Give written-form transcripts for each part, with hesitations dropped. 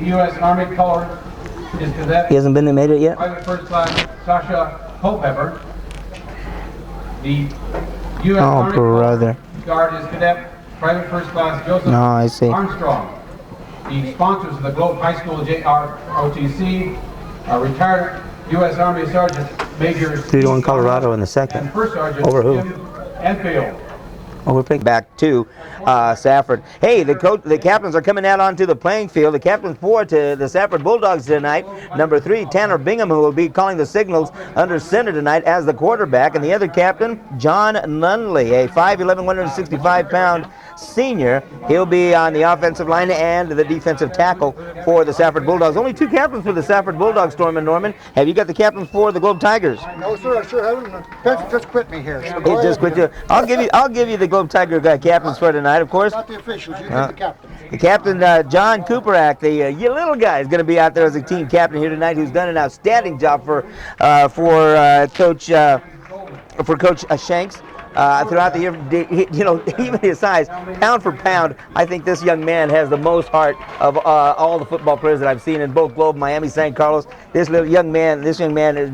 U.S. Army colors is Cadet. He hasn't been made it yet? Private First Class Sasha Culpepper. The U.S. Army brother. Guard is Cadet Private First Class Joseph Armstrong. The sponsors of the Globe High School JROTC are retired U.S. Army Sergeant Major 3-1 Colorado in the second. and First Sergeant Over who? Jim Enfield. Oh, we're picking back to Safford. Hey, the captains are coming out onto the playing field. The captain for to the Safford Bulldogs tonight. Number 3, Tanner Bingham, who will be calling the signals under center tonight as the quarterback. And the other captain, John Nunley, a 5'11", 165-pound senior. He'll be on the offensive line and the defensive tackle for the Safford Bulldogs. Only 2 captains for the Safford Bulldogs, Storm Norman. Have you got the captain for the Globe Tigers? No, sir, I sure haven't. Spencer just quit me here. So He just quit you. I'll give you the Globe Tiger captains for tonight, of course. Not the officials, you get the captain. The captain, John Cooperak, the little guy, is going to be out there as a team captain here tonight, who's done an outstanding job for Coach Shanks. Throughout the year, you know, even his size, pound for pound, I think this young man has the most heart of all the football players that I've seen in both Globe, Miami, St. Carlos. This young man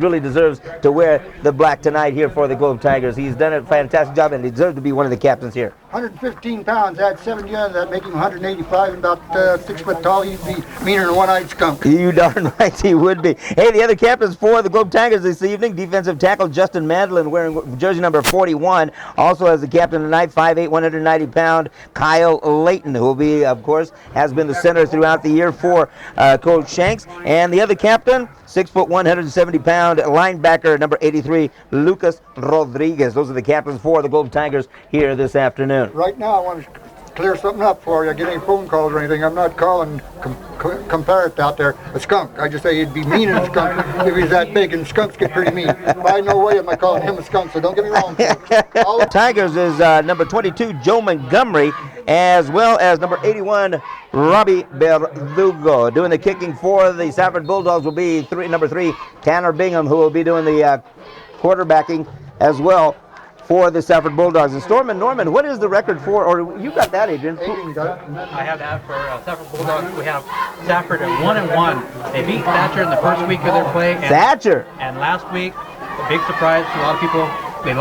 really deserves to wear the black tonight here for the Globe Tigers. He's done a fantastic job and he deserves to be one of the captains here. 115 pounds, add 7 years, that make him 185 and about 6 foot tall. He'd be meaner than a one-eyed skunk. You darn right he would be. Hey, the other captains for the Globe Tigers this evening, defensive tackle Justin Mandlin wearing jersey number 41. Also as the captain tonight, 5'8", 190-pound Kyle Layton, who will be, of course, has been the center throughout the year for Coach Shanks. And the other captain, 6', 170-pound linebacker number 83, Lucas Rodriguez. Those are the captains for the Globe Tigers here this afternoon. Right now, I want to clear something up for you. I get any phone calls or anything. I'm not calling compare out there a skunk. I just say he'd be mean as a skunk if he's that big, and skunks get pretty mean. By no way am I calling him a skunk, so don't get me wrong. Tigers is number 22, Joe Montgomery, as well as number 81, Robbie Berdugo. Doing the kicking for the Safford Bulldogs will be number 3, Tanner Bingham, who will be doing the quarterbacking as well for the Safford Bulldogs. And Storm and Norman, what is the record for, or you got that, Adrian? I have that for Safford Bulldogs. We have Safford at 1-1. They beat Thatcher in the first week of their play. Thatcher! And last week, a big surprise to a lot of people, they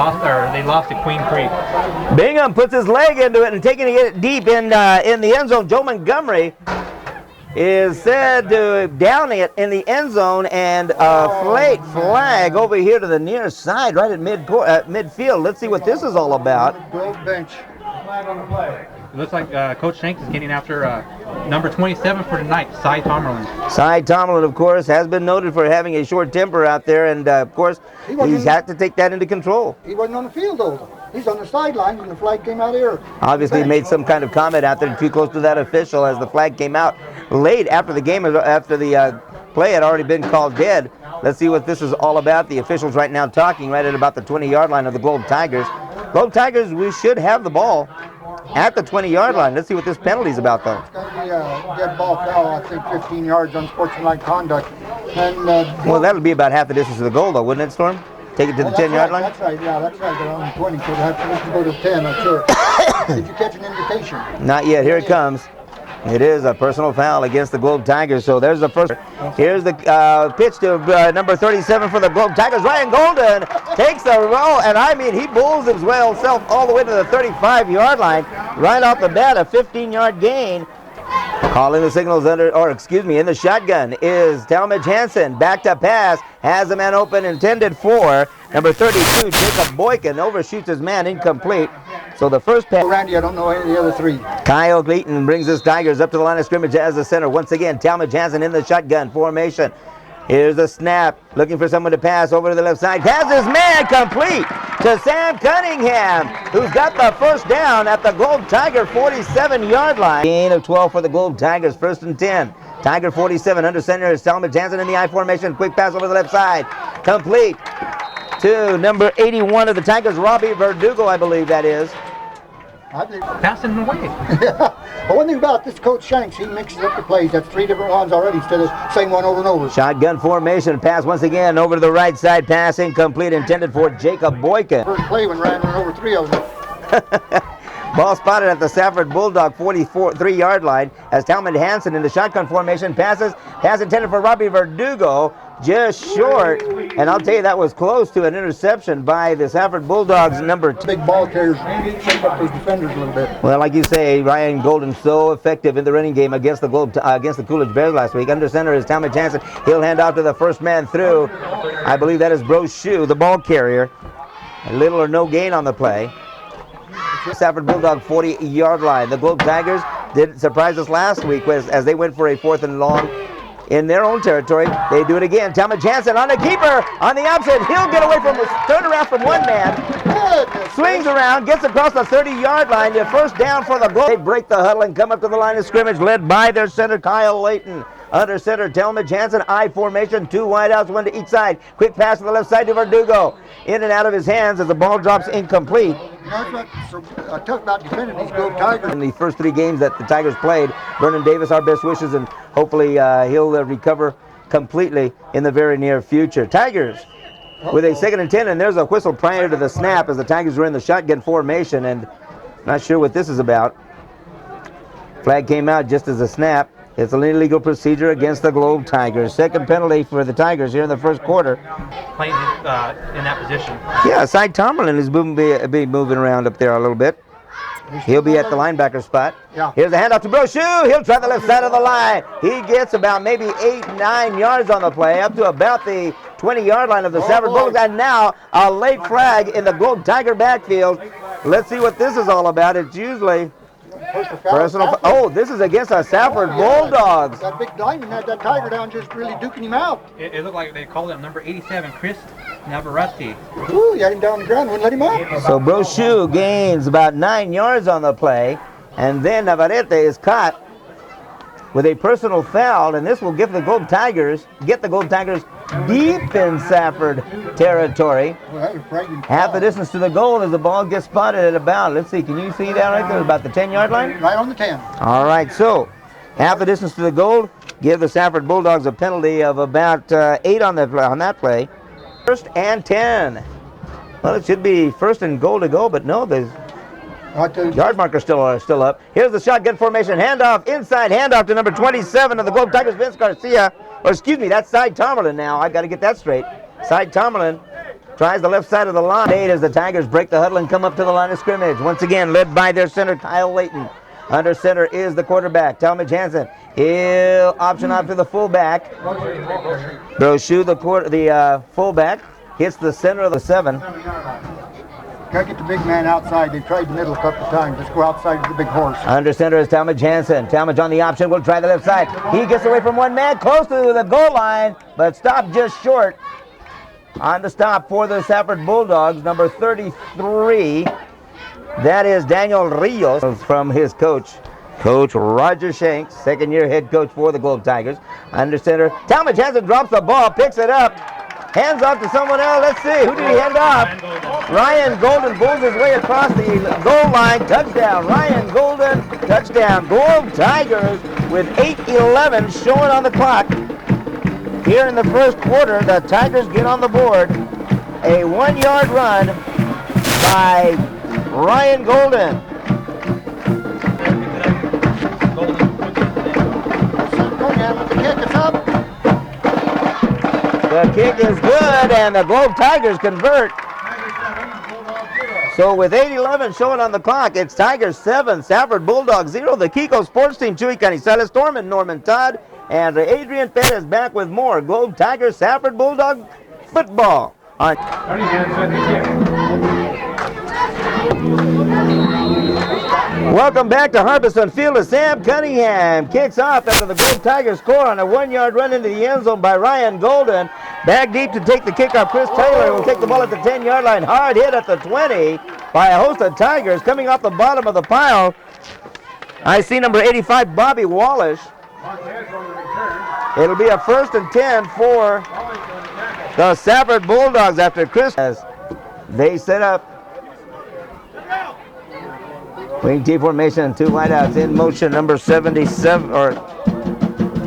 lost to Queen Creek. Bingham puts his leg into it and taking it deep in the end zone. Joe Montgomery is said to down it in the end zone, and a flag over here to the near side, right at midfield. Let's see what this is all about. Bench. It looks like Coach Shanks is getting after number 27 for tonight, Cy Tomlin. Cy Tomlin, of course, has been noted for having a short temper out there, and of course, he's had to take that into control. He wasn't on the field, though. He's on the sidelines, and the flag came out here. Obviously, he made some kind of comment out there too close to that official as the flag came out late after the game, after the play had already been called dead. Let's see what this is all about. The officials right now talking right at about the 20-yard line of the Globe Tigers. Globe Tigers, we should have the ball at the 20-yard line. Let's see what this penalty is about, though. It's going to be a dead ball foul, I think 15 yards, unsportsmanlike conduct. And, well, that'll be about half the distance of the goal, though, wouldn't it, Storm? Take it to the 10-yard line? That's right, yeah, that's right. They're on 20, so they have to go to 10, I'm sure. Did you catch an invitation? Not yet. Here it comes. It is a personal foul against the Globe Tigers. So there's the first. Here's the pitch to number 37 for the Globe Tigers. Ryan Golden takes the roll, and I mean, he bulls himself all the way to the 35-yard line. Right off the bat, a 15-yard gain. Calling the signals in the shotgun is Talmadge Hansen. Back to pass, has a man open, intended for number 32, Jacob Boykin. Overshoots his man, incomplete. So the first pass. Randy, I don't know any of the other 3. Kyle Gleaton brings his Tigers up to the line of scrimmage as the center. Once again, Talmadge Hansen in the shotgun formation. Here's the snap, looking for someone to pass over to the left side. Has his man complete to Sam Cunningham, who's got the first down at the Globe Tiger 47-yard line. Gain of 12 for the Globe Tigers, 1st and 10. Tiger 47, under center is Talmadge Hansen in the I formation. Quick pass over the left side, complete to number 81 of the Tigers, Robbie Verdugo, I believe that is. Passing away. But one thing about this Coach Shanks, he mixes up the plays. That's 3 different ones already instead of same one over and over. Shotgun formation, pass once again over to the right side, pass incomplete, intended for Jacob Boykin. First play when Ryan went over 3 of them. Ball spotted at the Safford Bulldog 43-yard line as Talmud Hansen in the shotgun formation passes. Pass intended for Robbie Verdugo, just short. And I'll tell you, that was close to an interception by the Safford Bulldogs number 2. Big ball carriers shake up those defenders a little bit. Well, like you say, Ryan Golden so effective in the running game against the Coolidge Bears last week. Under center is Talmud Hansen. He'll hand off to the first man through. I believe that is Brochu, the ball carrier. A little or no gain on the play. Safford Bulldog 40-yard line. The Globe Tigers did surprise us last week as they went for a 4th and long in their own territory. They do it again. Talmud Hansen on the keeper on the opposite. He'll get away from the turn around from one man. Swings around, gets across the 30-yard line. The first down for the Globe. They break the huddle and come up to the line of scrimmage, led by their center, Kyle Layton. Under center, Talmud Hansen, I formation, 2 wideouts, 1 to each side. Quick pass to the left side to Verdugo. In and out of his hands as the ball drops incomplete. That's what's so tough about defending these Globe Tigers. In the first 3 games that the Tigers played, Vernon Davis, our best wishes, and hopefully he'll recover completely in the very near future. Tigers with a 2nd and 10, and there's a whistle prior to the snap as the Tigers were in the shotgun formation, and not sure what this is about. Flag came out just as a snap. It's an illegal procedure against the Globe Tigers. 2nd penalty for the Tigers here in the first quarter. Playing in that position. Yeah, Cy Tomlin is be moving around up there a little bit. He'll be at the linebacker spot. Yeah. Here's a handoff to Brochu. He'll try the left side of the line. He gets about maybe 8-9 yards on the play, up to about the 20-yard line of the Safford Bulldogs. And now a late flag in the Globe Tiger backfield. Let's see what this is all about. It's usually personal. Oh, this is against the Safford Bulldogs. That big diamond had that Tiger down, just really duking him out. It looked like they called him number 87, Chris Navarrete. Ooh, he had him down on the ground, wouldn't let him out. So Brochu gains about 9 yards on the play, and then Navarrete is caught with a personal foul, and this will get the Globe Tigers deep in Safford territory. Well, that was frightening. Half the distance to the goal as the ball gets spotted at about, let's see, can you see that right there? About the 10-yard line? Right on the 10. All right, so half the distance to the goal, give the Safford Bulldogs a penalty of about 8 on that play. 1st and 10. Well, it should be 1st and goal to go, but no, the yard marker's still up. Here's the shotgun formation, handoff, inside handoff to number 27 of the Globe Tigers, Vince Garcia. Or excuse me, that's Cy Tomlin now. I got to get that straight. Cy Tomlin tries the left side of the line. As the Tigers break the huddle and come up to the line of scrimmage. Once again, led by their center, Kyle Layton. Under center is the quarterback, Talmud Hansen. He'll option out to the fullback. Brochu, the fullback, hits the center of the 7. Got to get the big man outside. They tried the middle a couple of times. Just go outside with the big horse. Under center is Talmud Hansen. Talmud on the option. Will try the left side. He gets away from one man, close to the goal line, but stopped just short. On the stop for the Safford Bulldogs, number 33. That is Daniel Rios from his coach, Coach Roger Shanks, 2nd-year head coach for the Globe Tigers. Under center, Talmud Hansen drops the ball, picks it up. Hands off to someone else. Let's see. Who did he hand off? Ryan Golden pulls his way across the goal line. Touchdown. Ryan Golden. Touchdown. Globe Tigers with 8:11 showing on the clock. Here in the first quarter, the Tigers get on the board. A 1-yard run by Ryan Golden. The kick is good, and the Globe Tigers convert. So with 8:11 showing on the clock, it's Tigers 7, Safford Bulldogs 0. The Kiko Sports Team, Chewy Canizales, Storman, Norman Todd, and Adrian Perez back with more Globe Tigers, Safford Bulldog football. On Welcome back to Harbison Field as Sam Cunningham kicks off after the Globe Tigers score on a 1-yard run into the end zone by Ryan Golden. Back deep to take the kickoff, Chris Taylor will take the ball at the 10-yard line. Hard hit at the 20 by a host of Tigers coming off the bottom of the pile. I see number 85, Bobby Wallish. It'll be a 1st and 10 for the Safford Bulldogs after Chris as they set up wing T formation, 2 wideouts in motion, number 77 or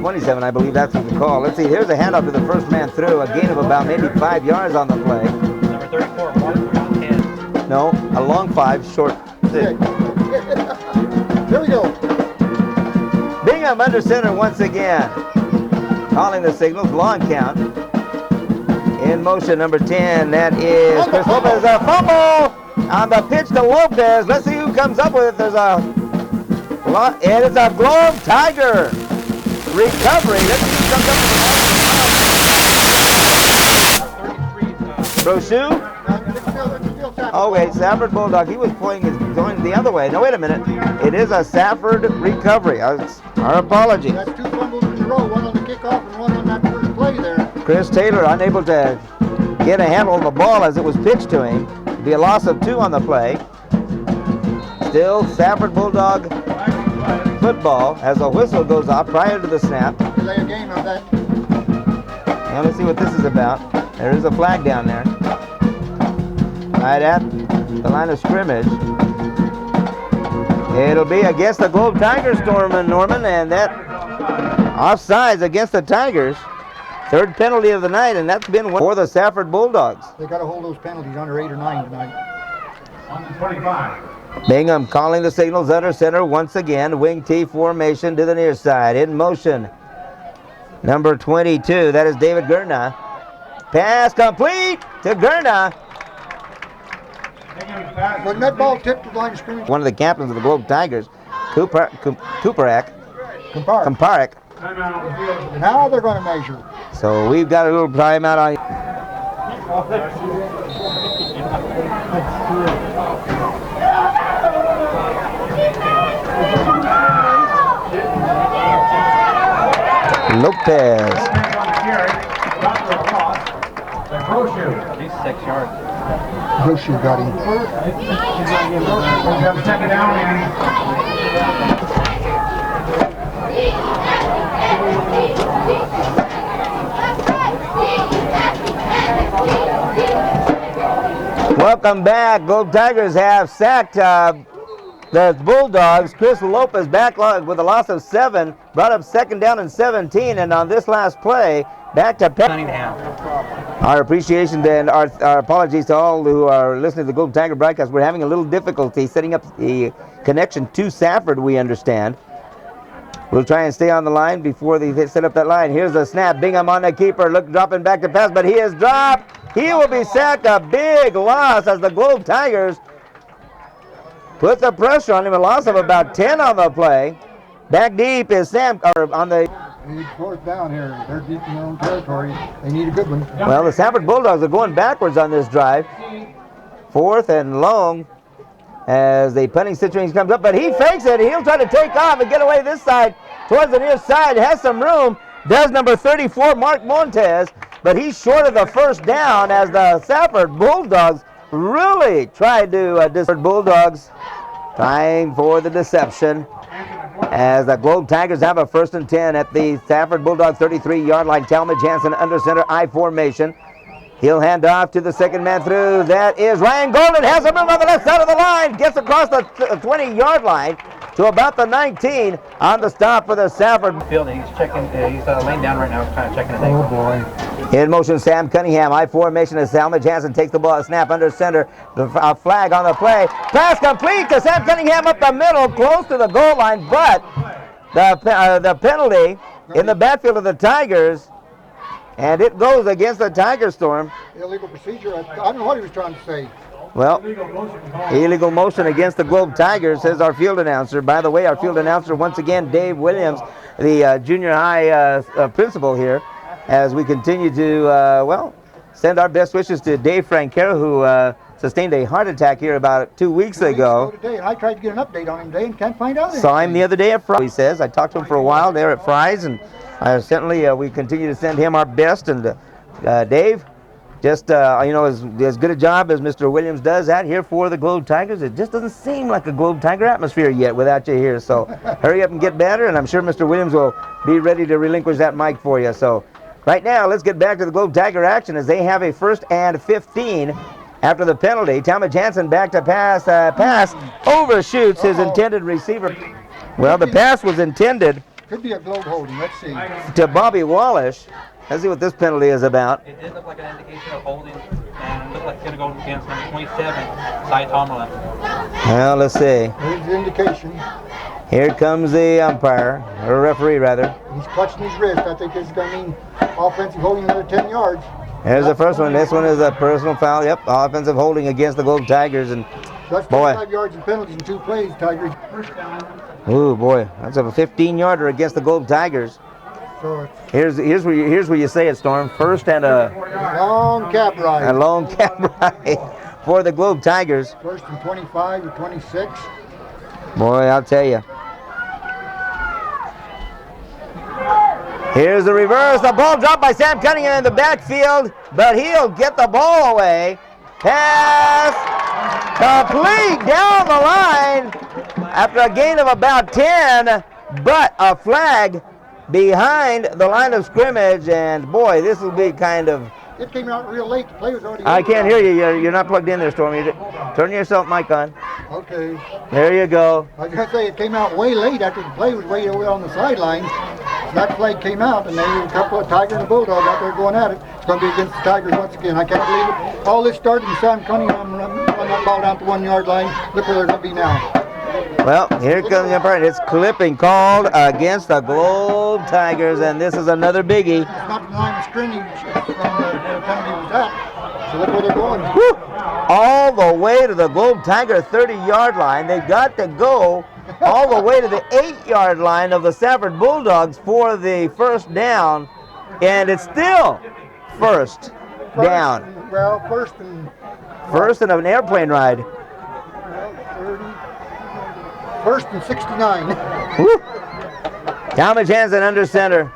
27, I believe that's what the call. Let's see, here's a handoff to the first man through, a gain of about maybe 5 yards on the play. Number 34, Mark, 10. No, a long 5, short 6. Here we go. Bingham under center once again. Calling the signals, long count. In motion, number 10, that is Chris Lopez. A fumble on the pitch to Lopez. Let's see who comes up with it. There's it is a Globe Tiger recovery. Let's see who comes up with it. Brochu? Oh wait, Safford Bulldog. He was going the other way. No, wait a minute. It is a Safford recovery. Our apologies. That's 2 fumbles in a row, one on the kickoff and one on that first play there. Chris Taylor unable to get a handle on the ball as it was pitched to him. It'd be a loss of 2 on the play. Still Safford Bulldog football as a whistle goes off prior to the snap. Delay a game on that. Now let's see what this is about. There is a flag down there. Right at the line of scrimmage. It'll be against the Globe Tigers, Norman, and that offsides against the Tigers. 3rd penalty of the night, and that's been one for the Safford Bulldogs. They got to hold those penalties under 8 or 9 tonight. On the 25. Bingham calling the signals under center once again. Wing T formation to the near side. In motion, number 22. That is David Gurna. Pass complete to Gurna. When that ball tipped the line of scrimmage. One of the captains of the Globe Tigers, Kumparak. Now they're going to measure. So we've got a little timeout on. Lopez. He's 6 yards. Brochu got him. Second down and Welcome back. Globe Tigers have sacked the Bulldogs. Chris Lopez back with a loss of 7, brought up 2nd down and 17, and on this last play, back to Cunningham. Our appreciation and our apologies to all who are listening to the Globe Tiger broadcast. We're having a little difficulty setting up the connection to Safford, we understand. We'll try and stay on the line before they set up that line. Here's the snap. Bingham on the keeper. Dropping back to pass, but he is dropped. He will be sacked. A big loss as the Globe Tigers put the pressure on him. A loss of about 10 on the play. Back deep is Sam on the. They need 4th down here. They're deep in their own territory. They need a good one. Well, the Safford Bulldogs are going backwards on this drive. 4th and long as the punting situation comes up, but he fakes it. He'll try to take off and get away this side towards the near side. Has some room. Does number 34, Mark Montez, but he's short of the 1st down as the Safford Bulldogs really tried to Bulldogs trying for the deception. As the Globe Tigers have a 1st and 10 at the Safford Bulldog 33-yard line. Talmadge Jansen under center, I formation. He'll hand off to the 2nd man through. That is Ryan Golden. Has a move on the left side of the line. Gets across the 20-yard line to about the 19 on the stop for the Safford. Field, he's checking. He's laying down right now, kind of checking his ankle. Oh boy. In motion, Sam Cunningham. I formation as Talmadge Jansen takes the ball. Snap under center. The flag on the play. Pass complete to Sam Cunningham up the middle, close to the goal line, but the penalty in the backfield of the Tigers, and it goes against the Tiger Storm. Illegal procedure. I don't know what he was trying to say. Well, illegal motion against the Globe Tigers, says our field announcer. By the way, our field announcer, once again, Dave Williams, the junior high principal here, as we continue to, send our best wishes to Dave Francaro, who sustained a heart attack here about 2 weeks ago. Today, and I tried to get an update on him today and can't find out anything. Saw him the other day at Fry's, he says. I talked to him for a while there at Fry's, and certainly we continue to send him our best. And Dave, just, as good a job as Mr. Williams does out here for the Globe Tigers, it just doesn't seem like a Globe Tiger atmosphere yet without you here. So hurry up and get better, and I'm sure Mr. Williams will be ready to relinquish that mic for you. So right now, let's get back to the Globe Tiger action as they have a 1st and 15 after the penalty. Talmadge Jansen back to pass. Pass overshoots his intended receiver. Well, the pass was intended Could be a Globe holding. Let's see. to Bobby Wallish. Let's see what this penalty is about. It did look like an indication of holding, and it looked like it's going to go against number 27, Cy Tomlin. Well, let's see. There's the indication. Here comes the umpire, or referee rather. He's clutching his wrist. I think this is going to mean offensive holding another 10 yards. There's the first one. This one is a personal foul. Yep, offensive holding against the Globe Tigers. And That's boy, 25 yards and penalties in 2 plays, Tigers. ooh boy, that's a 15-yarder against the Globe Tigers. So Here's where you say it, Storm. First and a long cab ride. long cab ride for the Globe Tigers. First and 25 or 26. Boy, I'll tell you. Here's the reverse. The ball dropped by Sam Cunningham in the backfield, but he'll get the ball away. Pass complete down the line after a gain of about 10, but a flag behind the line of scrimmage, and boy, this will be kind of... It came out real late. The play was already I over. can't hear you. You're not plugged in there, Storm. Turn yourself mic on. Okay. There you go. I was going to say it came out way late after the play was way away on the sidelines. That flag came out, and there were a couple of Tigers and the Bulldogs out there going at it. It's going to be against the Tigers once again. I can't believe it. All this started in Sam Cunningham run that ball down to the 1 yard line. Look where they're going to be now. Well, here comes the umpire. It's clipping called against the Globe Tigers, and this is another biggie. It's not the line of scrimmage from the penalty was that. So look where they're going. Woo! All the way to the Globe Tiger 30-yard line. They've got to go all the way to the 8-yard line of the Safford Bulldogs for the first down, and it's still first down. Well, First and an airplane ride. 30. First and 69. Woo! Talmadge Hansen under center.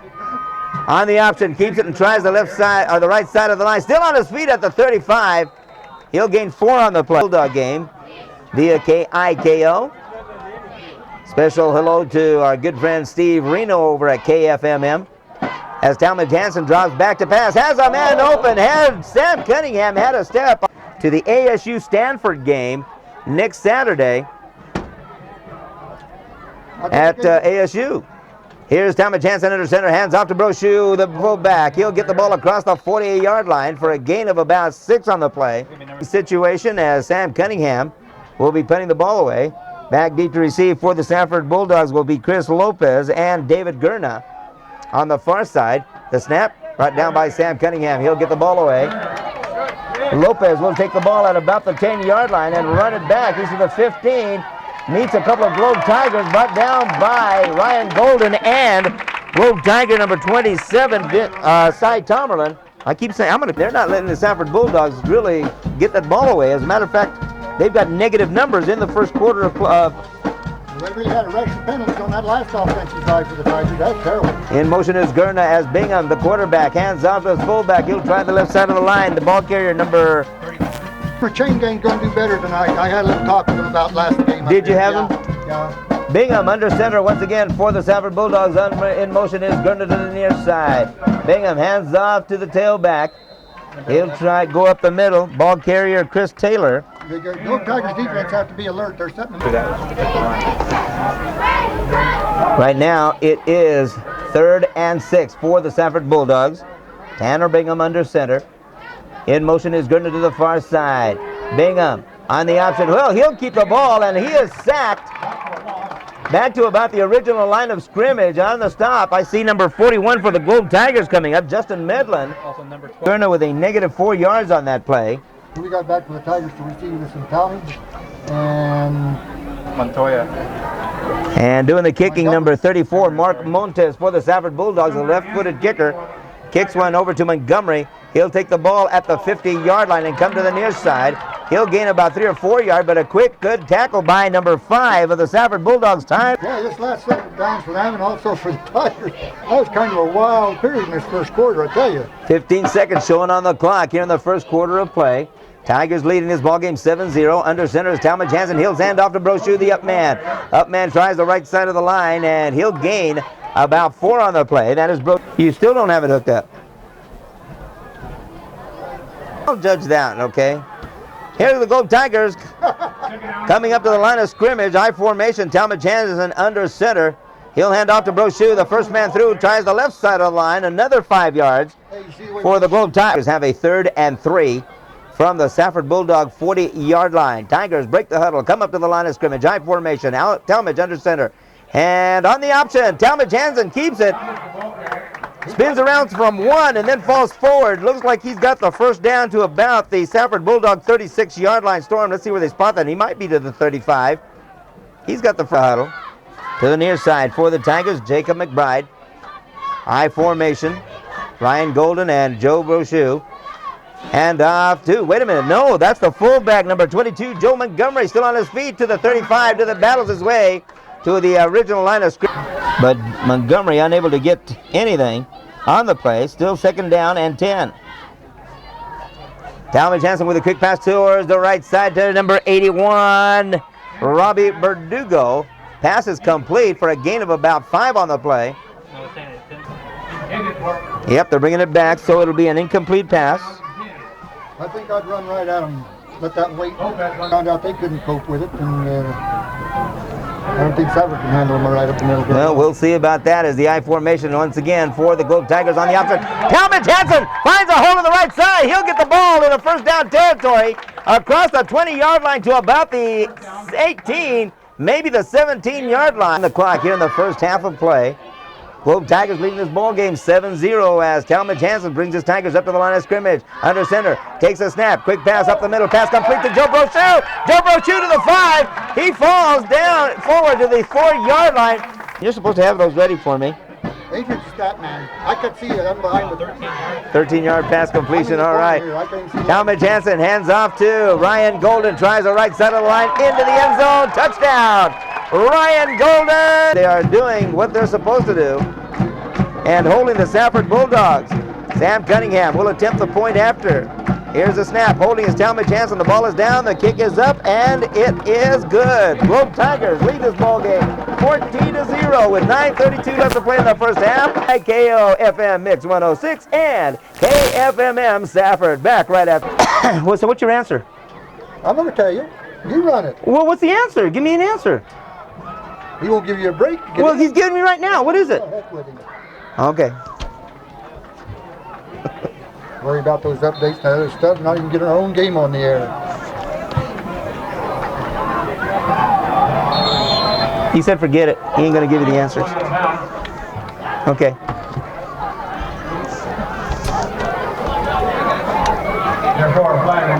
On the option, keeps it and tries the left side or the right side of the line. Still on his feet at the 35. He'll gain 4 on the play. Bulldog game via KIKO. Special hello to our good friend Steve Reno over at KFMM. As Talmadge Hansen drops back to pass, has a man open. Sam Cunningham had a step to the ASU Stanford game next Saturday at ASU. Here's Talmadge Hansen under center, hands off to Brochu, the fullback. He'll get the ball across the 48-yard line for a gain of about 6 on the play. Situation as Sam Cunningham will be punting the ball away. Back deep to receive for the Safford Bulldogs will be Chris Lopez and David Gurna. On the far side, the snap brought down by Sam Cunningham. He'll get the ball away. Lopez will take the ball at about the 10-yard line and run it back. He's to the 15. Meets a couple of Globe Tigers, brought down by Ryan Golden and Globe Tiger number 27, Cy Tomerlin. I keep saying, they're not letting the Safford Bulldogs really get that ball away. As a matter of fact, they've got negative numbers in the first quarter of They really had a rush of penalties on that last offensive drive for the Tigers. That's terrible. In motion is Gurna as Bingham, the quarterback, hands off to his fullback. He'll try the left side of the line. The ball carrier number... Chain Gang's going to do better tonight. I had a little talk with him about last game. Did you have him? Yeah. Bingham under center once again for the Safford Bulldogs. In motion is Gurna to the near side. Bingham hands off to the tailback. He'll try go up the middle. Ball carrier Chris Taylor. The Globe Tigers defense have to be alert. They're setting them up. Right now it is 3rd and 6 for the Safford Bulldogs. Tanner Bingham under center. In motion is Gurna to the far side. Bingham on the option. Well, he'll keep the ball, and he is sacked. Back to about the original line of scrimmage on the stop. I see number 41 for the Globe Tigers coming up, Justin Medlin. Also number 12. Gurna with a negative 4 yards on that play. We got back for the Tigers to receive with some Talmadge and Montoya. And doing the kicking, number 34, Mark Montes for the Safford Bulldogs, the left-footed kicker. Kicks one over to Montgomery. He'll take the ball at the 50-yard line and come to the near side. He'll gain about 3 or 4 yards, but a quick, good tackle by number 5 of the Safford Bulldogs. Time. yeah, this last second down for them and also for the Tigers. That was kind of a wild period in this first quarter, I tell you. 15 seconds showing on the clock here in the first quarter of play. Tigers leading this ball game 7-0. Under center is Talmadge Hansen. He'll hand off to Brochu, the up man. Up man tries the right side of the line, and he'll gain about 4 on the play. That is Brochu. You still don't have it hooked up. I'll judge that, okay? Here are the Globe Tigers coming up to the line of scrimmage. I formation. Talmadge Hansen under center. He'll hand off to Brochu. The first man through tries the left side of the line. Another 5 yards. for the Globe Tigers have a 3rd and 3 from the Safford Bulldog 40-yard line. Tigers break the huddle, come up to the line of scrimmage, high formation, Talmadge under center. And on the option, Talmadge Hansen keeps it. Spins around from 1 and then falls forward. Looks like he's got the first down to about the Safford Bulldog 36-yard line. Storm, let's see where they spot that. He might be to the 35. He's got the huddle. To the near side for the Tigers, Jacob McBride. High formation, Ryan Golden and Joe Brochu. And off to, wait a minute, no, that's the fullback, number 22, Joe Montgomery, still on his feet to the 35, to the battles his way to the original line of scrimmage. But Montgomery unable to get anything on the play, still 2nd down and 10. Talmadge Hansen with a quick pass towards the right side to number 81, Robbie Verdugo. Pass is complete for a gain of about 5 on the play. Yep, they're bringing it back, so it'll be an incomplete pass. I think I'd run right at them, let that wait. Found out they couldn't cope with it, and I don't think Safford can handle them right up the middle. Well, we'll see about that as the I formation once again for the Globe Tigers on the option. Talmadge Hansen finds a hole on the right side. He'll get the ball in a 1st down territory across the 20-yard line to about the 18, maybe the 17-yard line. The clock here in the first half of play. Globe Tigers leading this ball game 7-0 as Talmadge Hansen brings his Tigers up to the line of scrimmage. Under center, takes a snap, quick pass up the middle, pass complete to Joe Brochu. Joe Brochu to the 5. He falls down forward to the 4-yard line. You're supposed to have those ready for me. Adrian's stat man. I could see it. I'm behind the 13-yard pass completion, all right. Talmadge Hansen hands off to Ryan Golden, tries the right side of the line into the end zone. Touchdown, Ryan Golden. They are doing what they're supposed to do and holding the Safford Bulldogs. Sam Cunningham will attempt the point after. Here's the snap, holding his Talmadge Hansen. The ball is down, the kick is up, and it is good. Globe Tigers lead this ball game 14-0 with 9:32 left to play in the first half. KO-FM Mix 106 and KFMM Safford back right after. So what's your answer? I'm going to tell you. You run it. Well, what's the answer? Give me an answer. He won't give you a break. Well, he's giving me right now. What is it? Okay. Worry about those updates and other stuff. Not even get our own game on the air. He said forget it. He ain't going to give you the answers. Okay.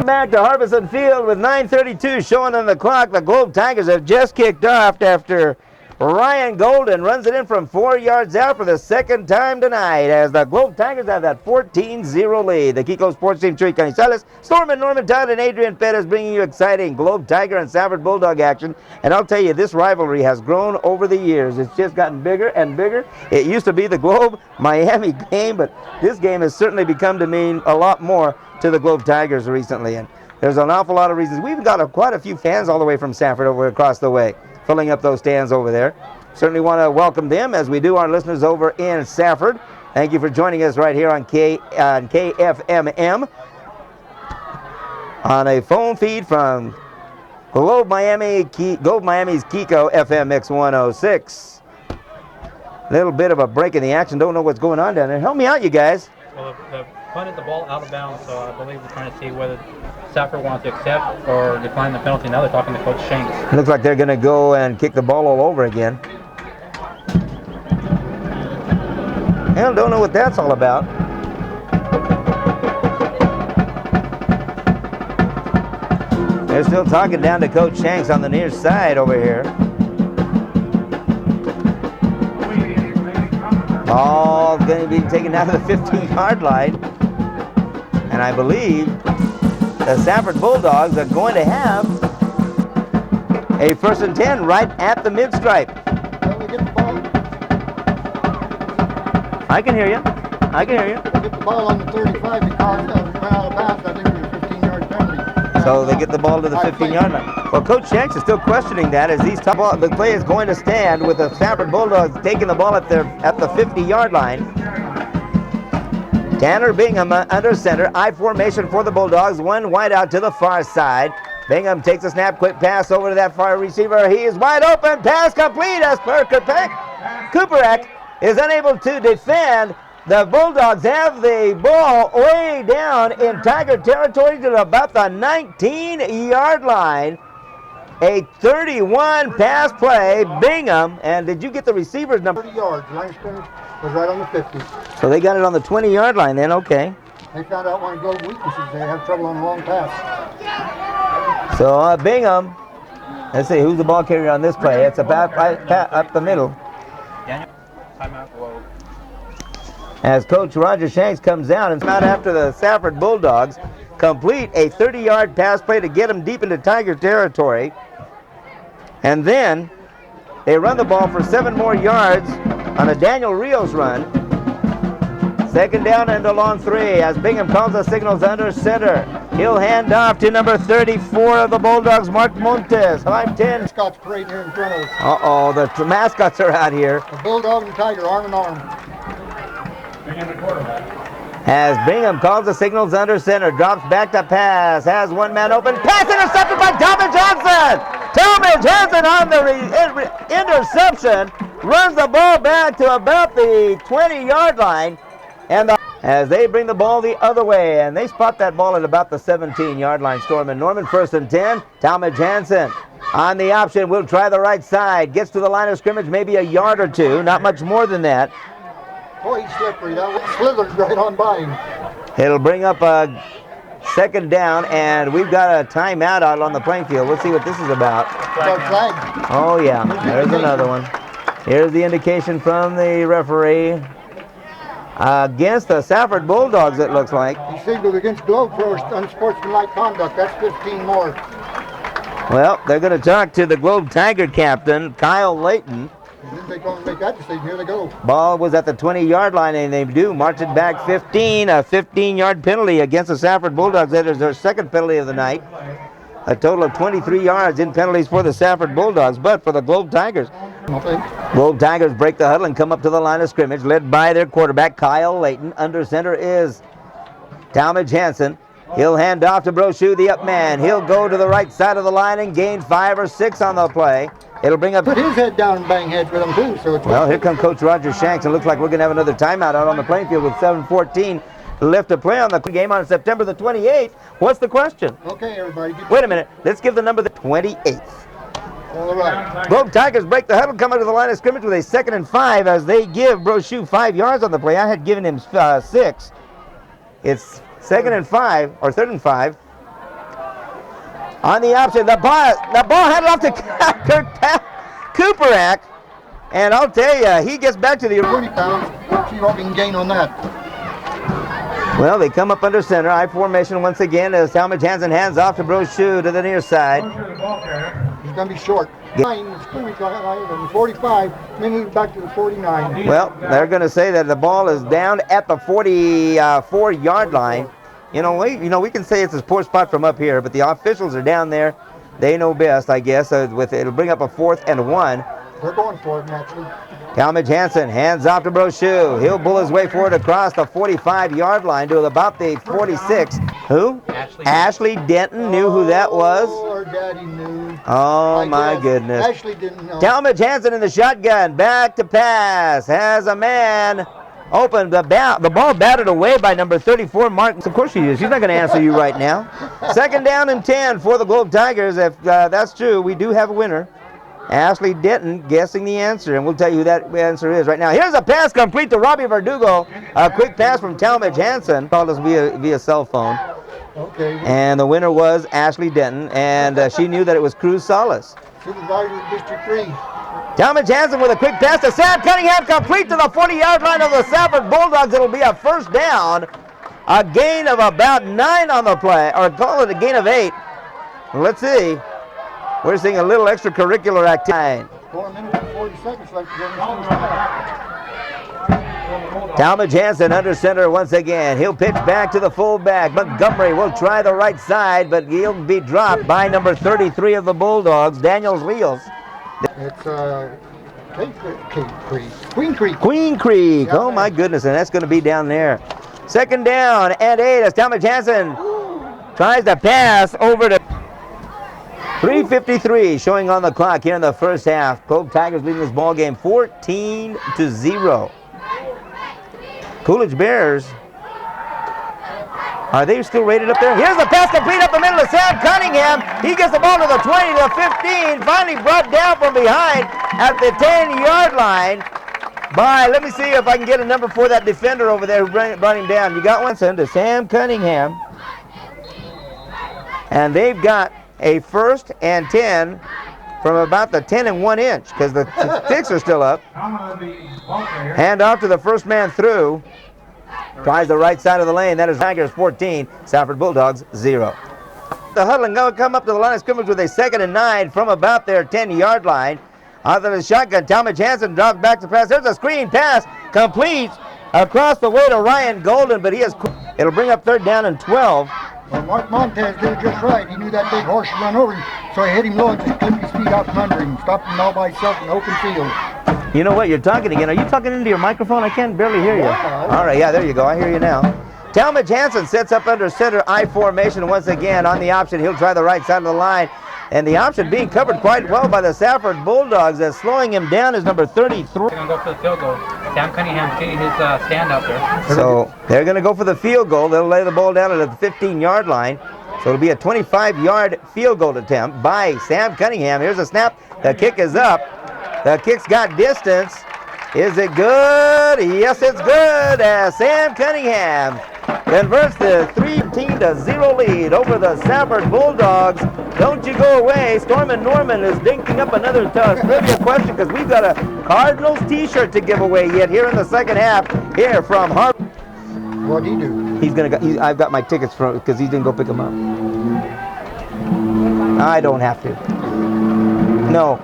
Back to Harbison Field with 9:32 showing on the clock. The Globe Tigers have just kicked off after Ryan Golden runs it in from 4 yards out for the 2nd time tonight as the Globe Tigers have that 14-0 lead. The Kiko Sports Team, Trey Canizales, Storm and Norman Todd and Adrian Pettis bringing you exciting Globe Tiger and Safford Bulldog action. And I'll tell you, this rivalry has grown over the years. It's just gotten bigger and bigger. It used to be the Globe-Miami game, but this game has certainly become to mean a lot more to the Globe Tigers recently. And there's an awful lot of reasons. We've got quite a few fans all the way from Safford over across the way, filling up those stands over there. Certainly want to welcome them as we do our listeners over in Safford. Thank you for joining us right here on KFMM on a phone feed from Globe Miami's Kiko FM Mix 106. Little bit of a break in the action. Don't know what's going on down there. Help me out, you guys. Well, the punted the ball out of bounds, so I believe we're trying to see whether Safford wants to accept or decline the penalty. Now they're talking to Coach Shanks. Looks like they're going to go and kick the ball all over again. Well, don't know what that's all about. They're still talking down to Coach Shanks on the near side over here. Ball going to be taken down to the 15-yard line. And I believe the Safford Bulldogs are going to have a 1st and 10 right at the mid-stripe. I can hear you. I can hear you. They get the ball on the 35 because ran out of bounds. I think it was a 15-yard penalty. So they get the ball to the 15-yard line. Well, Coach Shanks is still questioning that as the play is going to stand with the Safford Bulldogs taking the ball at the 50-yard line. Tanner Bingham under center. I formation for the Bulldogs. One wide out to the far side. Bingham takes a snap, quick pass over to that far receiver. He is wide open. Pass complete as Kuperak is unable to defend The Bulldogs have the ball way down in Tiger territory to about the 19-yard line. A 31 pass play, Bingham, and did you get the receiver's number? 30 yards, line of scrimmage was right on the 50. So they got it on the 20-yard line then, okay. They found out one of Globe's weaknesses, they have trouble on a long pass. So Bingham, let's see, who's the ball carrier on this play? It's about up the middle. Timeout Globe. As Coach Roger Shanks comes out and out after the Safford Bulldogs complete a 30-yard pass play to get them deep into Tiger territory. And then they run the ball for 7 more yards on a Daniel Rios run. Second down and a long 3 as Bingham calls the signals under center. He'll hand off to number 34 of the Bulldogs, Mark Montes. 5'10". Mascots parade here in front of us. Uh-oh, the mascots are out here. The Bulldog and Tiger, arm in arm. As Bingham calls the signals under center, drops back to pass, has one man open, pass intercepted by Tommy Johnson! Tommy Johnson on the interception, runs the ball back to about the 20-yard line, and as they bring the ball the other way, and they spot that ball at about the 17-yard line, Storm Norman, 1st and 10, Tommy Johnson on the option, will try the right side, gets to the line of scrimmage, maybe a yard or two, not much more than that. Boy, he's slippery. That one slithered right on by him. It'll bring up a second down, and we've got a timeout out on the playing field. Let's see what this is about. Flag. Oh, yeah, there's another one. Here's the indication from the referee. Against the Safford Bulldogs, it looks like. He signaled against Globe for unsportsmanlike conduct. That's 15 more. Well, they're going to talk to the Globe Tiger captain, Kyle Layton. Then they're going to make that decision. Here they go. Ball was at the 20-yard line, and they do march it back 15. A 15-yard penalty against the Safford Bulldogs. That is their second penalty of the night. A total of 23 yards in penalties for the Safford Bulldogs, but for the Globe Tigers. Globe Tigers break the huddle and come up to the line of scrimmage, led by their quarterback, Kyle Layton. Under center is Talmadge Hansen. He'll hand off to Brochu, the up man. He'll go to the right side of the line and gain 5 or 6 on the play. It'll bring up... Put his head down and bang heads with him, too. So it's well, here comes Coach Roger Shanks. It looks like we're going to have another timeout out on the playing field with 7:14 left to play on the game on September the 28th. What's the question? Okay, everybody. Wait a minute. Let's give the number the 28th. All right. Globe Tigers break the huddle, come out to the line of scrimmage with a 2nd and 5 as they give Brochu 5 yards on the play. I had given him 6. It's 2nd and 5, or 3rd and 5. On the option, the ball headed off to Cooperak, and I'll tell you, he gets back to the 20 pounds. Let's see what we can gain on that. Well, they come up under center, I formation once again as Talmadge Hansen hands off to Brochu to the near side. He's going to be short. 45, minutes back to the 49. Well, they're going to say that the ball is down at the 44-yard line. We can say it's a poor spot from up here, but the officials are down there. They know best, I guess. It'll bring up a 4th and 1. They're going for it, naturally. Talmadge Hansen hands off to Brochu. He'll bull his way forward across the 45-yard line to about the 46. Who? Ashley Denton knew who that was. Oh, our daddy knew. Oh, my goodness. Ashley didn't know. Talmadge Hansen in the shotgun. Back to pass. Has a man open. The ball batted away by number 34, Mark. Of course she is. She's not going to answer you right now. 2nd down and 10 for the Globe Tigers. If that's true, we do have a winner. Ashley Denton guessing the answer, and we'll tell you who that answer is right now. Here's a pass complete to Robbie Verdugo. A quick pass from Talmadge Hansen. Called us via cell phone. Okay. And the winner was Ashley Denton, and she knew that it was Cruz Salas. Supervisor of District 3. Talmadge Hansen with a quick pass to Sam Cunningham, complete to the 40-yard line of the Safford Bulldogs. It'll be a 1st down. A gain of about 9 on the play, or call it a gain of 8. Let's see. We're seeing a little extracurricular activity. 4 minutes and 40 seconds left to go. Talmadge Hansen under center once again. He'll pitch back to the fullback. Montgomery will try the right side, but he'll be dropped by number 33 of the Bulldogs, Daniel Rios. It's Queen Creek. Queen Creek. Yeah, oh, my goodness, and that's going to be down there. 2nd down and 8 as Talmadge Hansen tries to pass over to 3:53 showing on the clock here in the first half. Globe Tigers leading this ball game 14-0. Coolidge Bears, are they still rated up there? Here's the pass complete up the middle to Sam Cunningham. He gets the ball to the 20, to the 15, finally brought down from behind at the 10-yard line by, let me see if I can get a number for that defender over there who brought him down. You got one, send to Sam Cunningham. And they've got a 1st and 10 from about the 10 and 1 inch because the sticks are still up. Hand off to the first man through. Tries the right side of the lane. That is Tigers 14, Safford Bulldogs 0. The huddling going to come up to the line of scrimmage with a 2nd and 9 from about their 10-yard line. Out of the shotgun, Talmadge Hansen drops back to pass. There's a screen pass, complete across the way to Ryan Golden, but it'll bring up 3rd down and 12. Well, Mark Montez did it just right. He knew that big horse would run over him, so he hit him low and just clipped his feet out from under him, stopped him all by himself in the open field. You know what? You're talking again. Are you talking into your microphone? I can't barely hear you. All right, yeah, there you go. I hear you now. Talmadge Hansen sets up under center I formation once again on the option. He'll try the right side of the line. And the option being covered quite well by the Safford Bulldogs, as slowing him down is number 33. They're going to go for the field goal. Sam Cunningham's getting his stand out there. So they're going to go for the field goal. They'll lay the ball down at the 15-yard line. So it'll be a 25-yard field goal attempt by Sam Cunningham. Here's a snap. The kick is up. The kick's got distance. Is it good? Yes, it's good, as Sam Cunningham converts the 13-0 lead over the Safford Bulldogs. Don't you go away. Stormin Norman is dinking up another trivia question because we've got a Cardinals t-shirt to give away yet here in the second half here from Harvard. What'd he do? He's gonna go. I've got my tickets from because he didn't go pick them up. I don't have to. No.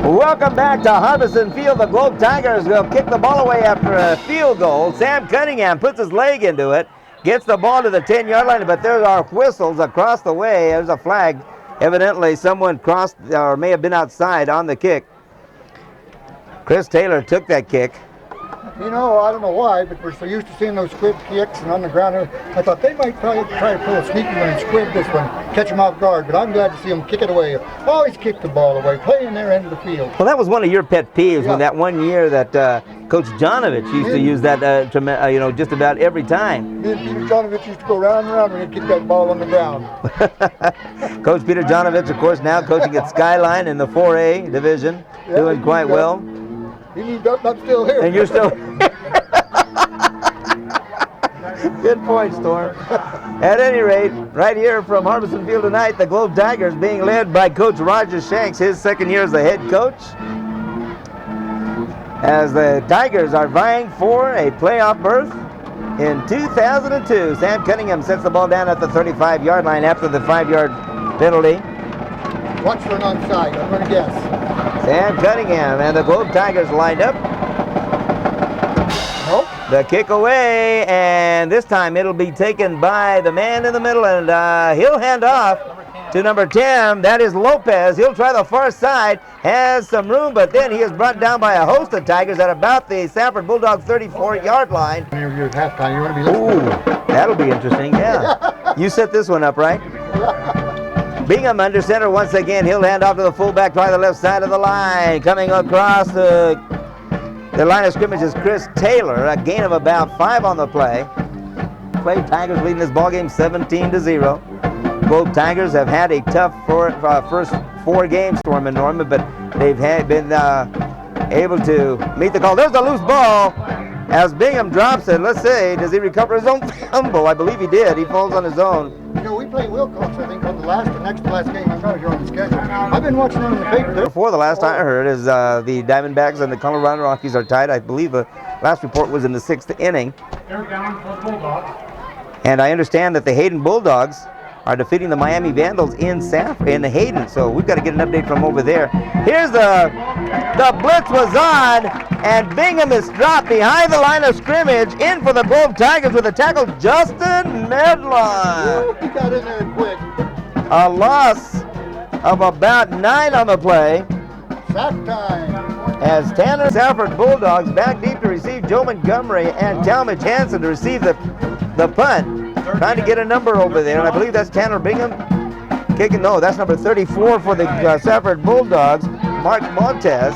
Welcome back to Harbison Field. The Globe Tigers will kick the ball away after a field goal. Sam Cunningham puts his leg into it, gets the ball to the 10-yard line, but there are whistles across the way. There's a flag. Evidently someone crossed or may have been outside on the kick. Chris Taylor took that kick. You know, I don't know why, but we're so used to seeing those squib kicks and on the ground. I thought they might try to pull a sneaky one and squib this one, catch them off guard, but I'm glad to see them kick it away. Always kick the ball away, play in their end of the field. Well, that was one of your pet peeves when that one year that Coach Jonovich used to use that, just about every time. Me and Peter Jonovich used to go round and round when he'd kick that ball on the ground. Coach Peter Jonovich, of course, now coaching at Skyline in the 4A division, doing quite well. He moved up, I'm still here. And you're still Good point, Storm. At any rate, right here from Harbison Field tonight, the Globe Tigers being led by Coach Roger Shanks, his 2nd year as the head coach. As the Tigers are vying for a playoff berth in 2002. Sam Cunningham sets the ball down at the 35-yard line after the 5-yard penalty. Watch for an onside, I'm going to guess. Sam Cunningham and the Globe Tigers lined up. Nope. The kick away, and this time it'll be taken by the man in the middle, and he'll hand off to number 10. That is Lopez. He'll try the far side, has some room, but then he is brought down by a host of Tigers at about the Safford Bulldogs 34-yard line. You're at halftime. You want to be listening? Ooh, that'll be interesting, yeah. You set this one up, right? Bingham under center once again. He'll hand off to the fullback by the left side of the line. Coming across the line of scrimmage is Chris Taylor. A gain of about 5 on the play. Tigers leading this ballgame 17-0. Both Tigers have had a tough first 4 games, Storm and Norman, but they've been able to meet the call. There's a loose ball as Bingham drops it. Let's see, does he recover his own fumble? I believe he did. He falls on his own. You know, we play Wilcox, I think, on the next to last game. I'm not sure on the schedule. I've been watching them in the paper. Before the last I heard is the Diamondbacks and the Colorado Rockies are tied. I believe the last report was in the 6th inning. And I understand that the Hayden Bulldogs are defeating the Miami Vandals in Hayden. So we've got to get an update from over there. Here's the blitz was on, and Bingham is dropped behind the line of scrimmage. In for the Globe Tigers with a tackle, Justin Medlon. He got in there quick. A loss of about 9 on the play. Sack time. As Tanner Safford Bulldogs back deep to receive Joe Montgomery and Talmadge Hansen to receive the punt. Trying to get a number over there, and I believe that's Tanner Bingham kicking. No, that's number 34 for the Safford Bulldogs, Mark Montez.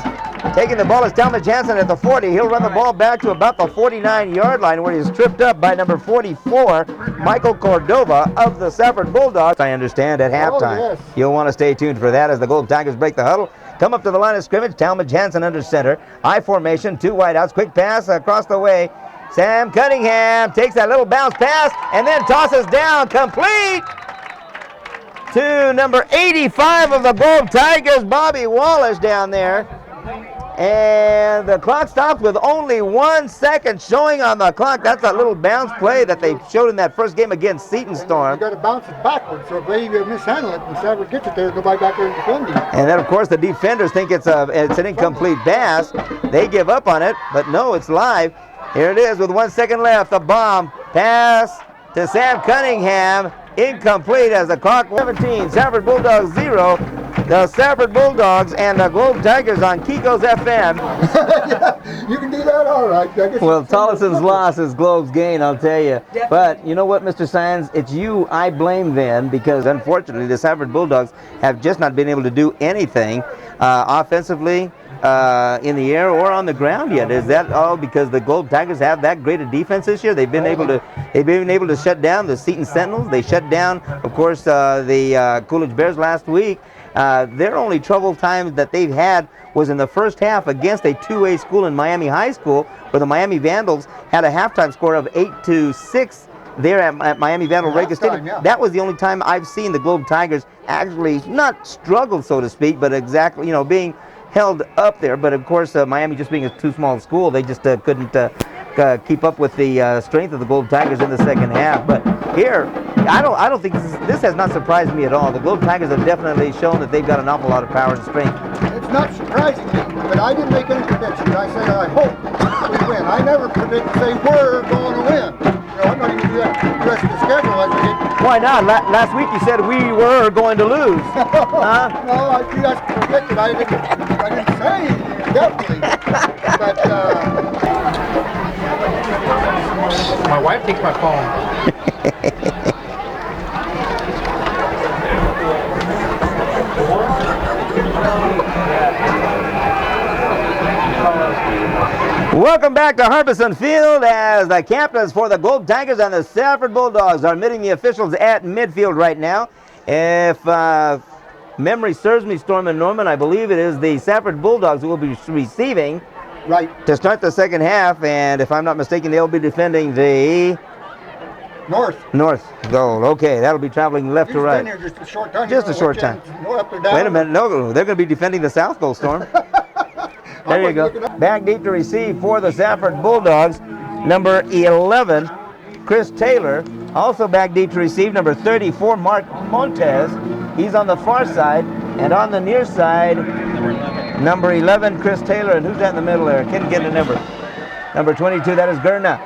Taking the ball is Talmadge Hansen at the 40. He'll run the ball back to about the 49-yard line where he's tripped up by number 44, Michael Cordova of the Safford Bulldogs. I understand at halftime. Oh, yes. You'll want to stay tuned for that as the Gold Tigers break the huddle. Come up to the line of scrimmage. Talmadge Hansen under center. I formation, 2 wideouts. Quick pass across the way. Sam Cunningham takes that little bounce pass and then tosses down complete to number 85 of the Gold Tigers, Bobby Wallace down there. And the clock stops with only 1 second showing on the clock. That's a little bounce play that they showed in that first game against Seton Storm. You got to bounce it backwards, so if they mishandle it and Safford gets it there, go back there and defend it. And then, of course, the defenders think it's an incomplete pass. They give up on it, but no, it's live. Here it is with 1 second left. The bomb pass to Sam Cunningham. Incomplete as the clock 17. Safford Bulldogs 0. The Safford Bulldogs and the Globe Tigers on Kiko's FM. Yeah, you can do that all right. I guess Well, Tollison's loss is Globe's gain, I'll tell you. But you know what, Mr. Sands? It's you I blame then, because unfortunately the Safford Bulldogs have just not been able to do anything offensively in the air or on the ground yet. Is that all because the Globe Tigers have that great a defense this year? They've been able to shut down the Seton Sentinels. They shut down, of course, the Coolidge Bears last week. Their only trouble times that they've had was in the first half against a 2A school in Miami High School, where the Miami Vandals had a halftime score of 8-6 there at Miami Vandal Reagan Stadium. Yeah. That was the only time I've seen the Globe Tigers actually not struggle, so to speak, but exactly, you know, being held up there. But of course, Miami just being a too small school, they just couldn't keep up with the strength of the Globe Tigers in the second half. But here, I don't think this has not surprised me at all. The Globe Tigers have definitely shown that they've got an awful lot of power and strength. it's not surprising me, but I didn't make any predictions. I say I hope we win. I never predict say we're going to win. You know, I'm not even going to do that the rest of the schedule as I get. Why not? Last week you said we were going to lose. Huh? No, I see that's predicted. I didn't say definitely. But My wife takes my phone. Welcome back to Harbison Field as the captains for the Globe Tigers and the Safford Bulldogs are meeting the officials at midfield right now. If memory serves me, Storm and Norman, I believe it is the Safford Bulldogs who will be receiving to start the second half, and if I'm not mistaken, they'll be defending the North goal. Okay, that'll be traveling left to right. Been here just a short time. Just a short time. Go up or down. Wait a minute, no, they're going to be defending the South goal, Storm. There you go. Back deep to receive for the Safford Bulldogs, number 11, Chris Taylor. Also back deep to receive, number 34, Mark Montez. He's on the far side, and on the near side, number 11, Chris Taylor. And who's that in the middle there? Can't get a number. Number 22, that is Gurna.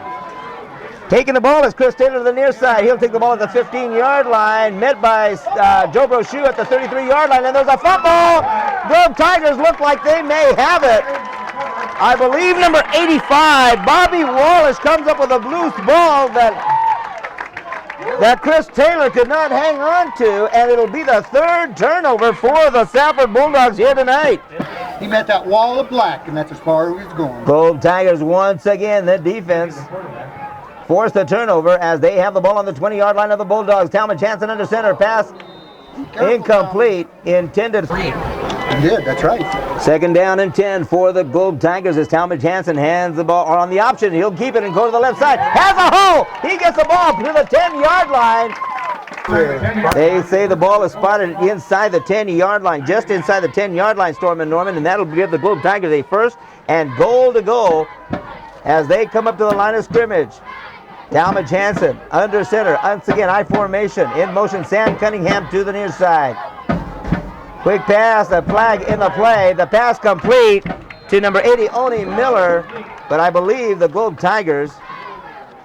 Taking the ball is Chris Taylor to the near side. He'll take the ball at the 15-yard line, met by Joe Brochu at the 33-yard line, and there's a fumble. Globe Tigers look like they may have it. I believe number 85, Bobby Wallace, comes up with a loose ball that Chris Taylor could not hang on to, and it'll be the third turnover for the Safford Bulldogs here tonight. He met that wall of black, and that's as far as he's going. Globe Tigers once again, the defense force the turnover as they have the ball on the 20-yard line of the Bulldogs. Talmadge Hansen under center, pass incomplete, intended. He did, that's right. Second down and 10 for the Globe Tigers as Talmadge Hansen hands the ball on the option. He'll keep it and go to the left side. Has a hole! He gets the ball to the 10-yard line. They say the ball is spotted inside the 10-yard line, just inside the 10-yard line, Storm and Norman, and that'll give the Globe Tigers a first and goal to go as they come up to the line of scrimmage. Talmadge Hansen under center. Once again, I formation. In motion, Sam Cunningham to the near side. Quick pass, a flag in the play. The pass complete to number 80, Oni Miller. But I believe the Globe Tigers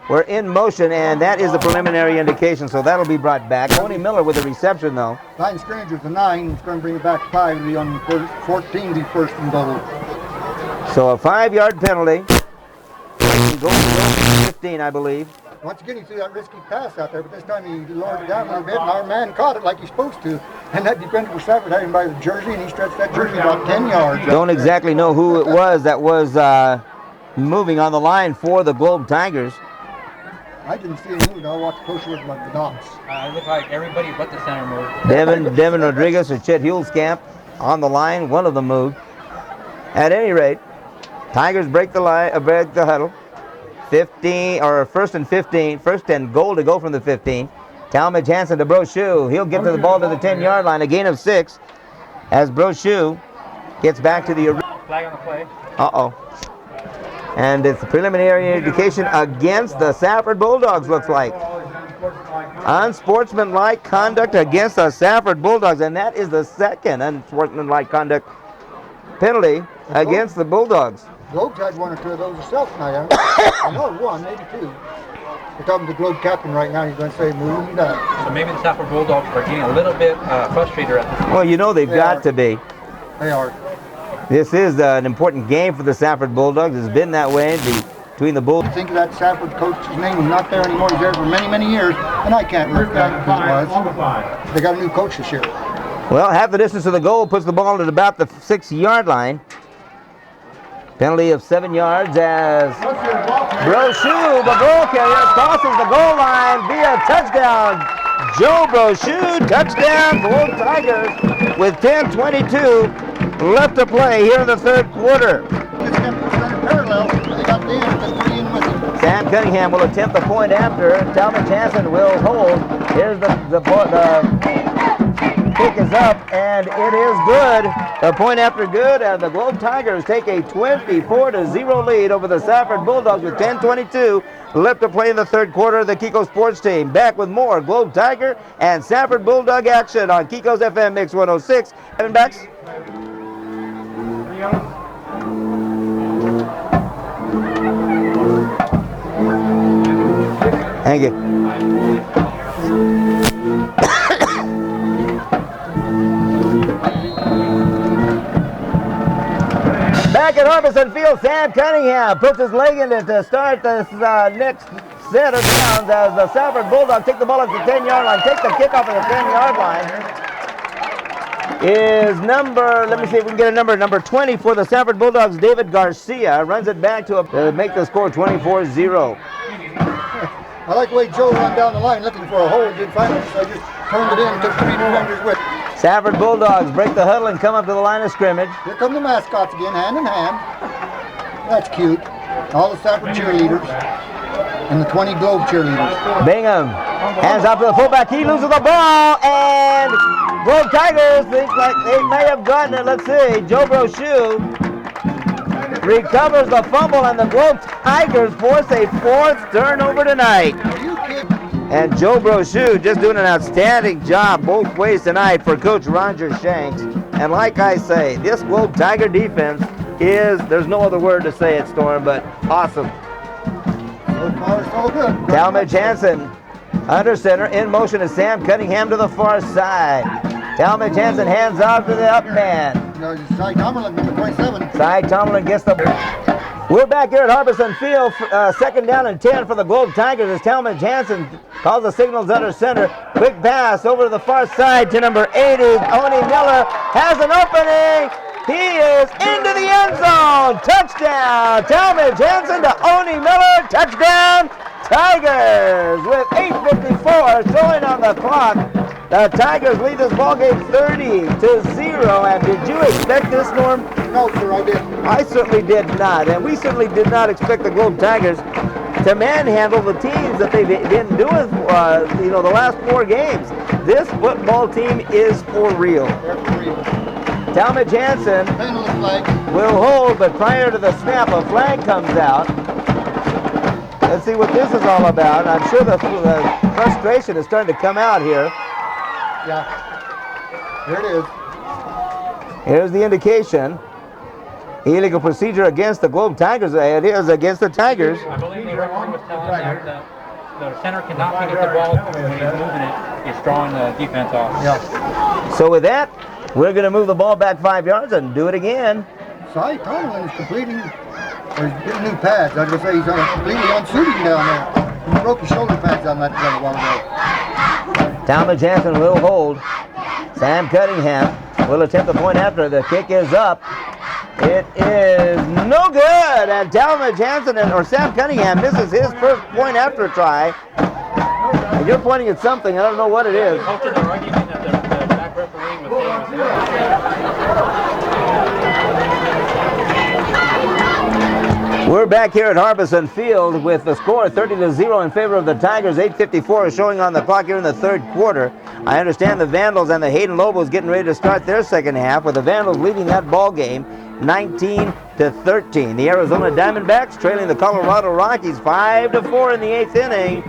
were in motion, and that is the preliminary indication, so that'll be brought back. Oni Miller with the reception, though. Line scrimmage with the 9. It's going to bring it back to 5. It'll be on the 14, be first and goal. So a 5-yard penalty. Goal 15, I believe. Once again, he threw that risky pass out there, but this time he lowered it down a little bit, and our man caught it like he's supposed to. And that defender for Safford had him by the jersey, and he stretched that jersey about 10 yards. Don't exactly know who it was that was moving on the line for the Globe Tigers. I didn't see him move. I watched Coach with the Docs. It looked like everybody but the center moved. Devin Rodriguez or Chet Hulskamp on the line. One of them moved. At any rate, Tigers break the huddle. 15 or first and 15, first and goal to go from the 15. Talmadge Hansen to Brochu. He'll get to the ball to the 10-yard line, a gain of 6 as Brochu gets back to the Flag on the play. And it's a preliminary indication against the Safford Bulldogs, looks like. Unsportsmanlike conduct against the Safford Bulldogs, and that is the second unsportsmanlike conduct penalty against the Bulldogs. Globes had one or two of those himself tonight. I know one, maybe two. We're talking to the Globe captain right now. He's going to say, move that. So maybe the Safford Bulldogs are getting a little bit frustrated at this point. Well, you know they've got to be. They are. This is an important game for the Safford Bulldogs. It's been that way between the Bulldogs. I think of that Safford coach's name is not there anymore. He's there for many, many years, and I can't remember who it was. They got a new coach this year. Well, half the distance to the goal, puts the ball at about the 6-yard line. Penalty of 7 yards as Brochu, the ball carrier, crosses the goal line via touchdown. Joe Brochu, touchdown, Gold Tigers with 10:22 left to play here in the third quarter. Sam Cunningham will attempt the point after. Talmadge Hansen will hold. Here's the kick is up, and it is good. The point after good, and the Globe Tigers take a 24-0 lead over the Safford Bulldogs with 10:22 left to play in the third quarter. The Kiko Sports Team back with more Globe Tiger and Safford Bulldog action on Kiko's FM Mix 106. Evan Bax. Thank you. Back at Harbison Field, Sam Cunningham puts his leg in it to start this next set of downs as the Safford Bulldogs take the ball at the 10-yard line, take the kickoff at the 10-yard line. Is number, let me see if we can get a number 20 for the Safford Bulldogs, David Garcia, runs it back to make the score 24-0. I like the way Joe ran down the line looking for a hole, didn't find it, so I just turned it in and took 3 defenders with it. Safford Bulldogs break the huddle and come up to the line of scrimmage. Here come the mascots again, hand in hand. That's cute. All the Safford cheerleaders and the 20 Globe cheerleaders. Bingham hands off to the fullback. He loses the ball, and Globe Tigers think like they may have gotten it. Let's see. Joe Brochu recovers the fumble, and the Globe Tigers force a 4th turnover tonight. Are you kidding? And Joe Brochu just doing an outstanding job both ways tonight for Coach Roger Shanks. And like I say, this Globe Tiger defense is, there's no other word to say it, Storm, but awesome. So far, so good. Talmadge Hansen under center, in motion is Sam Cunningham to the far side. Talmadge Hansen hands off to the up man. Cy Tomlin, number 27. Cy Tomlin gets the... We're back here at Harbison Field, second down and 10 for the Globe Tigers as Talmadge Hansen calls the signals under center. Quick pass over to the far side to number 80. Oni Miller has an opening. He is into the end zone. Touchdown. Talmadge Hansen to Oni Miller. Touchdown. Tigers with 8:54 showing on the clock. The Tigers lead this ballgame 30-0. And did you expect this, Norm? No, sir, I didn't. I certainly did not, and we certainly did not expect the Globe Tigers to manhandle the teams that they've been doing, the last 4 games. This football team is for real. They're for real. Talmadge Hansen Penalty flag. will hold, but prior to the snap, a flag comes out. Let's see what this is all about. I'm sure the frustration is starting to come out here. Yeah. Here it is. Here's the indication. Illegal procedure against the Globe Tigers. It is against the Tigers. I believe the referee was telling that the center cannot pick up the ball when he's moving it. He's throwing the defense off. Yeah. So with that, we're going to move the ball back 5 yards and do it again. Cy Tomlin is completing, or he's getting new pads. I was going to say he's completely unsuiting down there. He broke his shoulder pads on that play a while ago. Talmadge Jansen will hold. Sam Cunningham will attempt the point after. The kick is up. It is no good, and Talmadge Jansen or Sam Cunningham misses his first point after try. And you're pointing at something. I don't know what it is. Coaches are arguing that the back referee was We're back here at Harbison Field with the score 30-0 in favor of the Tigers. 8:54 is showing on the clock here in the third quarter. I understand the Vandals and the Hayden Lobos getting ready to start their second half, with the Vandals leading that ball game 19-13. The Arizona Diamondbacks trailing the Colorado Rockies 5-4 in the 8th inning.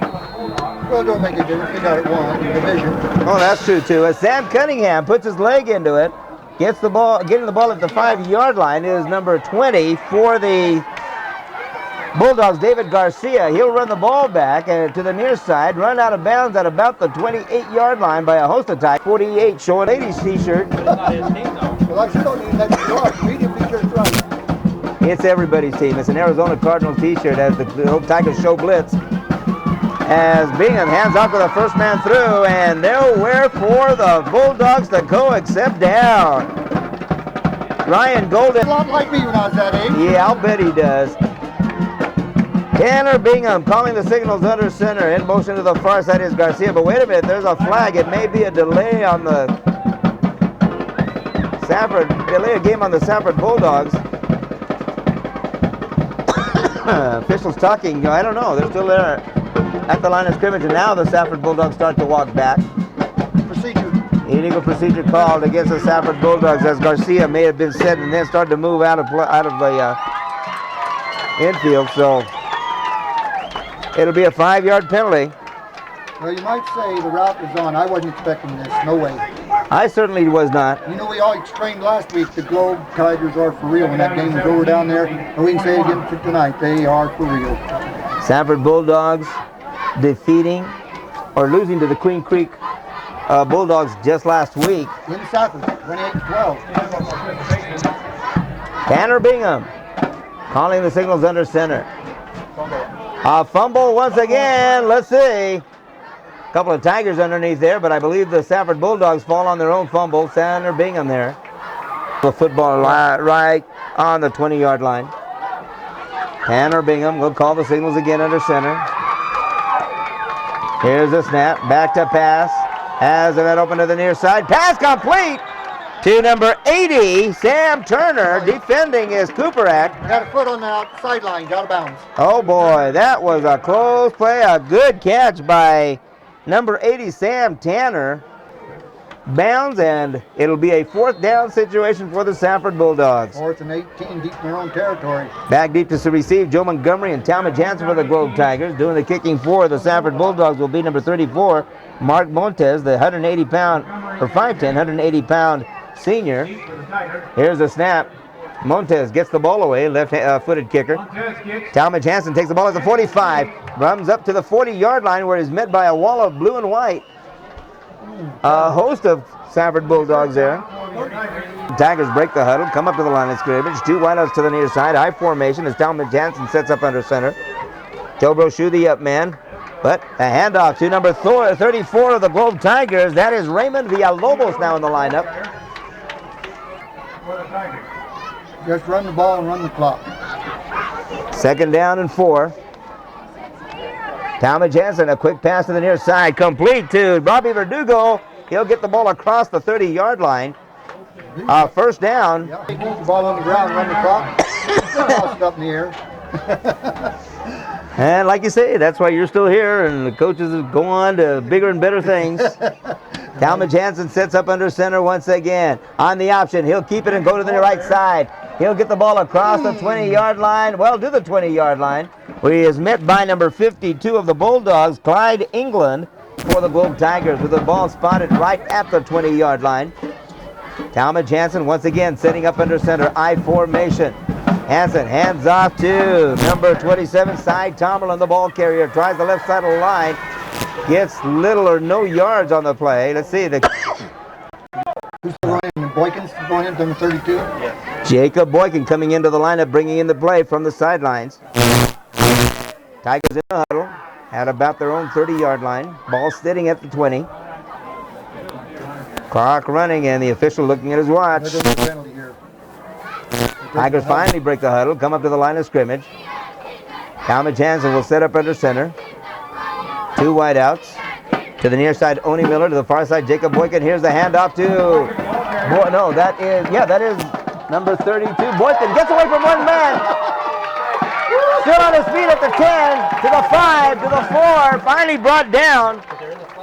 Well, don't make a difference. They got it won in the division. Oh, that's true too. As Sam Cunningham puts his leg into it, gets the ball, getting the ball at the 5-yard line is number 20 for the Bulldogs, David Garcia. He'll run the ball back to the near side, run out of bounds at about the 28-yard line by a host of Tigers. 48 showing ladies t-shirt. Well, I still don't need that short. Medium t-shirt's right. It's everybody's team. It's an Arizona Cardinals t-shirt as the Tigers show blitz. As Bingham hands off to the first man through, and nowhere for the Bulldogs to go except down. Ryan Golden. A lot like me when I was that age. Yeah, I'll bet he does. Tanner Bingham calling the signals under center. In motion to the far side is Garcia. But wait a minute, there's a flag. It may be a delay on the game on the Safford Bulldogs. Officials talking, I don't know. They're still there at the line of scrimmage. And now the Safford Bulldogs start to walk back. Procedure. Illegal procedure called against the Safford Bulldogs, as Garcia may have been set and then started to move out of the infield. So it'll be a 5-yard penalty. Well, you might say the route was on. I wasn't expecting this. No way. I certainly was not. You know, we all explained last week the Globe Tigers are for real when that game was over down there. And we can say it again for tonight. They are for real. Safford Bulldogs defeating or losing to the Queen Creek Bulldogs just last week. In Safford, 28-12. Tanner Bingham calling the signals under center. A fumble once again. Let's see. A couple of Tigers underneath there, but I believe the Safford Bulldogs fall on their own fumble. Tanner Bingham there. The football right on the 20-yard line. Tanner Bingham will call the signals again under center. Here's the snap. Back to pass. Has it open to the near side. Pass complete to number 80, Sam Turner. Defending is Cooperak. Got a foot on the sideline, out of bounds. Oh boy, that was a close play. A good catch by number 80, Sam Tanner. Bounds, and it'll be a 4th down situation for the Safford Bulldogs. 4th and 18, deep in their own territory. Back deep to receive Joe Montgomery and Talmadge Jansen for the Globe Tigers. Doing the kicking for the Safford Bulldogs will be number 34, Mark Montes, the 180-pound, or 5'10", 180-pound senior. Here's the snap. Montes gets the ball away, left-footed kicker. Talmadge Jansen takes the ball at the 45, runs up to the 40-yard line where he's met by a wall of blue and white. A host of Safford Bulldogs there. Tigers break the huddle, come up to the line of scrimmage. 2 wideouts to the near side. High formation as Talmadge Jansen sets up under center. Tobro Shoe the up man. But a handoff to number 34 of the Globe Tigers. That is Raymond Villalobos now in the lineup. Just run the ball and run the clock. 2nd down and 4. Talmadge Jansen, a quick pass to the near side, complete to Bobby Verdugo. He'll get the ball across the 30-yard line. 1st down. Yeah, keep the ball on the ground, run the clock. Toss it up in the air. And like you say, that's why you're still here, and the coaches go on to bigger and better things. Talmadge Jansen sets up under center once again. On the option, he'll keep it and go to the right side. He'll get the ball across the 20-yard line, well, to the 20-yard line, where he is met by number 52 of the Bulldogs, Clyde England, for the Globe Tigers, with the ball spotted right at the 20-yard line. Talmadge Jansen once again setting up under center, I formation. Hansen hands off to number 27, Cy Tomerlin, the ball carrier. Tries the left side of the line. Gets little or no yards on the play. Let's see. Who's running? Boykins going into number 32? Yeah. Jacob Boykin coming into the lineup, bringing in the play from the sidelines. Tigers in the huddle. at about their own 30-yard line. Ball sitting at the 20. Clock running, and the official looking at his watch. There's a penalty here. Tigers finally break the huddle, come up to the line of scrimmage. Talmadge Hansen will set up under center. 2 wideouts. To the near side, Oni Miller. To the far side, Jacob Boykin. Here's the handoff to... that is number 32. Boykin gets away from one man. Still on his feet at the 10, to the 5, to the 4. Finally brought down.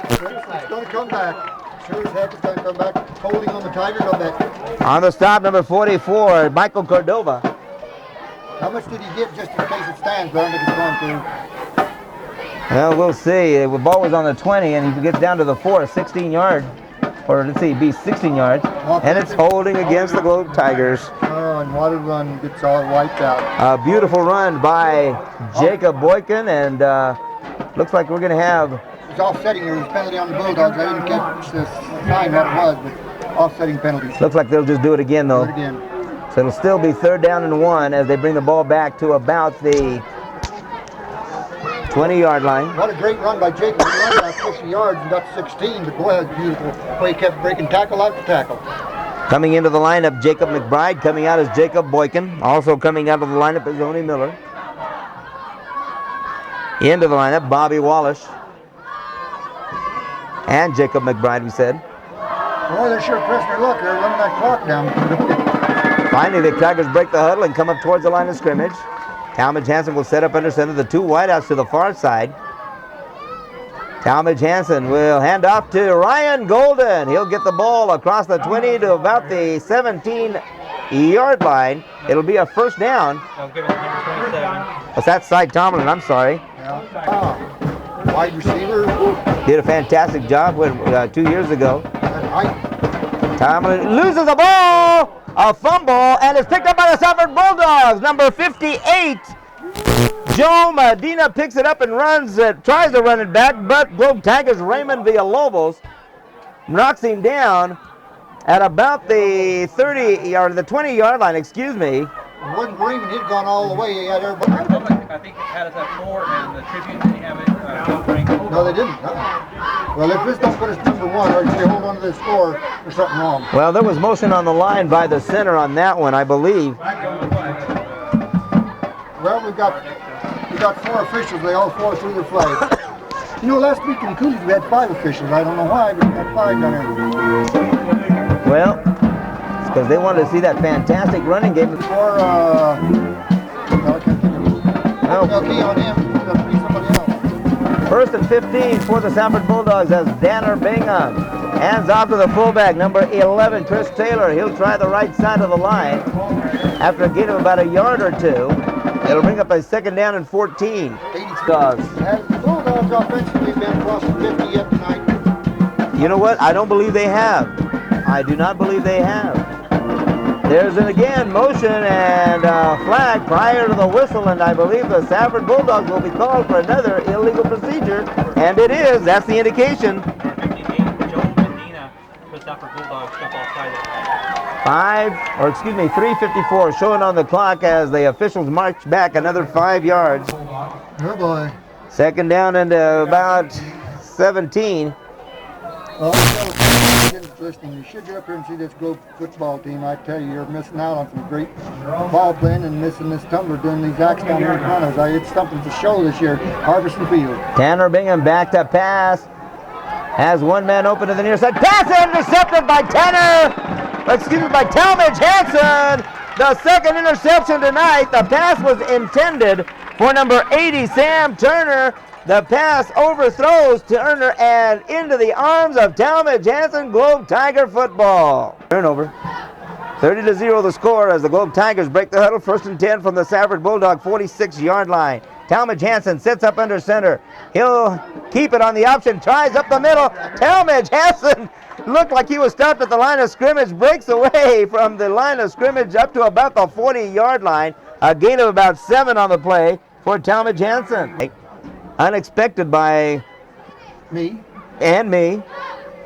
It's going to come back. Sure as heck it's going to come back. Holding on the Tigers on that. On the stop, number 44, Michael Cordova. How much did he get just in case it stands? But I don't think it's going to. Well, we'll see. The ball was on the 20, and he gets down to the 4, 16 yards. Or let's see, be 16 yards. And it's holding against the Globe Tigers. Oh, and what a run. Gets all wiped out. A beautiful run by Jacob Boykin, and looks like we're going to have... It's offsetting. There was a penalty on the Bulldogs. I didn't catch the sign what it was, but offsetting penalties. Looks like they'll just do it again, though. Do it again. So it'll still be 3rd down and 1 as they bring the ball back to about the 20-yard line. What a great run by Jacob. He ran about 50 yards and got 16, but boy, that was beautiful. Boy, he kept breaking tackle after tackle. Coming into the lineup, Jacob McBride. Coming out is Jacob Boykin. Also coming out of the lineup is Oni Miller. Into the lineup, Bobby Wallish. And Jacob McBride, we said. Boy, they're sure pressing their luck. They're running that clock down. Finally, the Tigers break the huddle and come up towards the line of scrimmage. Talmadge Hansen will set up under center. The 2 wideouts to the far side. Talmadge Hansen will hand off to Ryan Golden. He'll get the ball across the 20 to about the 17-yard line. It'll be a 1st down. I'll give it to number 27. What's that? Cy Tomlin, I'm sorry. Yeah. Wide receiver. Did a fantastic job 2 years ago. That height. Tomlin loses the ball. A fumble, and it's picked up by the Safford Bulldogs. Number 58, Joe Medina picks it up and runs it, tries to run it back, but Globe Tigers Raymond Villalobos knocks him down at about the 20-yard line, excuse me. It wasn't Raymond. He'd gone all the way. He had everybody. I think it had us at 4, and the Tribune didn't have it. No, they didn't. Well, if this don't put us number 1, or if they hold on to this score, there's something wrong. Well, there was motion on the line by the center on that one, I believe. Well, we got 4 officials. They all 4 threw their flag. You know, last week in Coolidge we had 5 officials. I don't know why, but we had 5 down there. Well, it's because they wanted to see that fantastic running game. I can't think of it. Okay, on him. That'll be somebody else. 1st and 15 for the Safford Bulldogs as Danner Bingham hands off to the fullback, number 11, Chris Taylor. He'll try the right side of the line after a gain of about a yard or 2. It'll bring up a 2nd down and 14. Dogs. Has the Bulldogs offensively been across the 50 yet tonight? You know what? I don't believe they have. I do not believe they have. There's an again motion and a flag prior to the whistle, and I believe the Safford Bulldogs will be called for another illegal procedure, and it is. That's the indication. Number 58, Joe Medina for Safford Bulldogs, step offside. 3:54 showing on the clock as the officials march back another 5 yards. Oh boy. 2nd down and about 17. Well, listening, you should get up here and see this Globe football team. I tell you, you're missing out on some great ball playing and missing this tumbler doing these acts down here in front of us. It's something to show this year, Harvesting Field. Tanner Bingham back to pass. Has one man open to the near side. Pass intercepted by by Talmadge Hansen. The 2nd interception tonight. The pass was intended for number 80, Sam Turner. The pass overthrows Turner and into the arms of Talmadge Hansen. Globe Tiger football. Turnover. 30-0 the score as the Globe Tigers break the huddle. 1st and 10 from the Safford Bulldog 46-yard line. Talmadge Hansen sits up under center. He'll keep it on the option. Tries up the middle. Talmadge Hansen looked like he was stopped at the line of scrimmage. Breaks away from the line of scrimmage up to about the 40-yard line. A gain of about 7 on the play for Talmadge Hansen. Unexpected by me. And me.